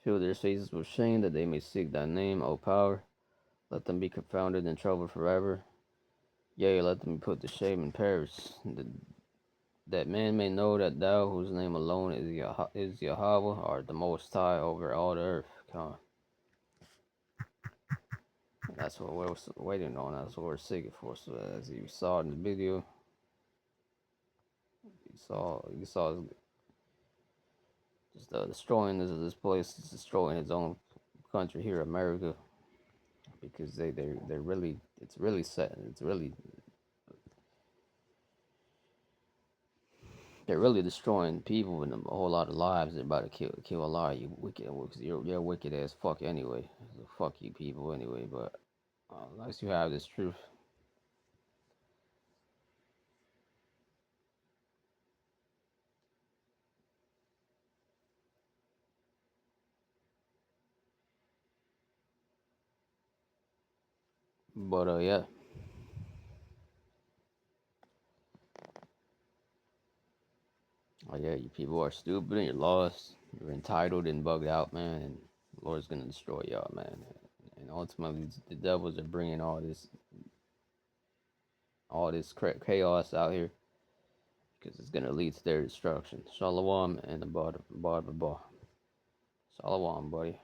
Fill their faces with shame, that they may seek thy name, O power. Let them be confounded and troubled forever. Yea, let them be put to shame and perish, that man may know that thou, whose name alone is Yahweh, art the Most High over all the earth. Come on. That's what we're waiting on. That's what we're seeking for. So as you saw in the video, you saw just destroying this place. It's destroying its own country here, America, because they're really, it's really set. They're really destroying people and a whole lot of lives. They're about to kill a lot of you wicked, because you're wicked as fuck anyway. So fuck you people anyway. But unless you have this truth. But yeah. Oh yeah, you people are stupid and you're lost. You're entitled and bugged out, man. And the Lord's gonna destroy y'all, man. And ultimately, the devils are bringing all this chaos out here because it's gonna lead to their destruction. Shalom and the bar. Shalom, buddy.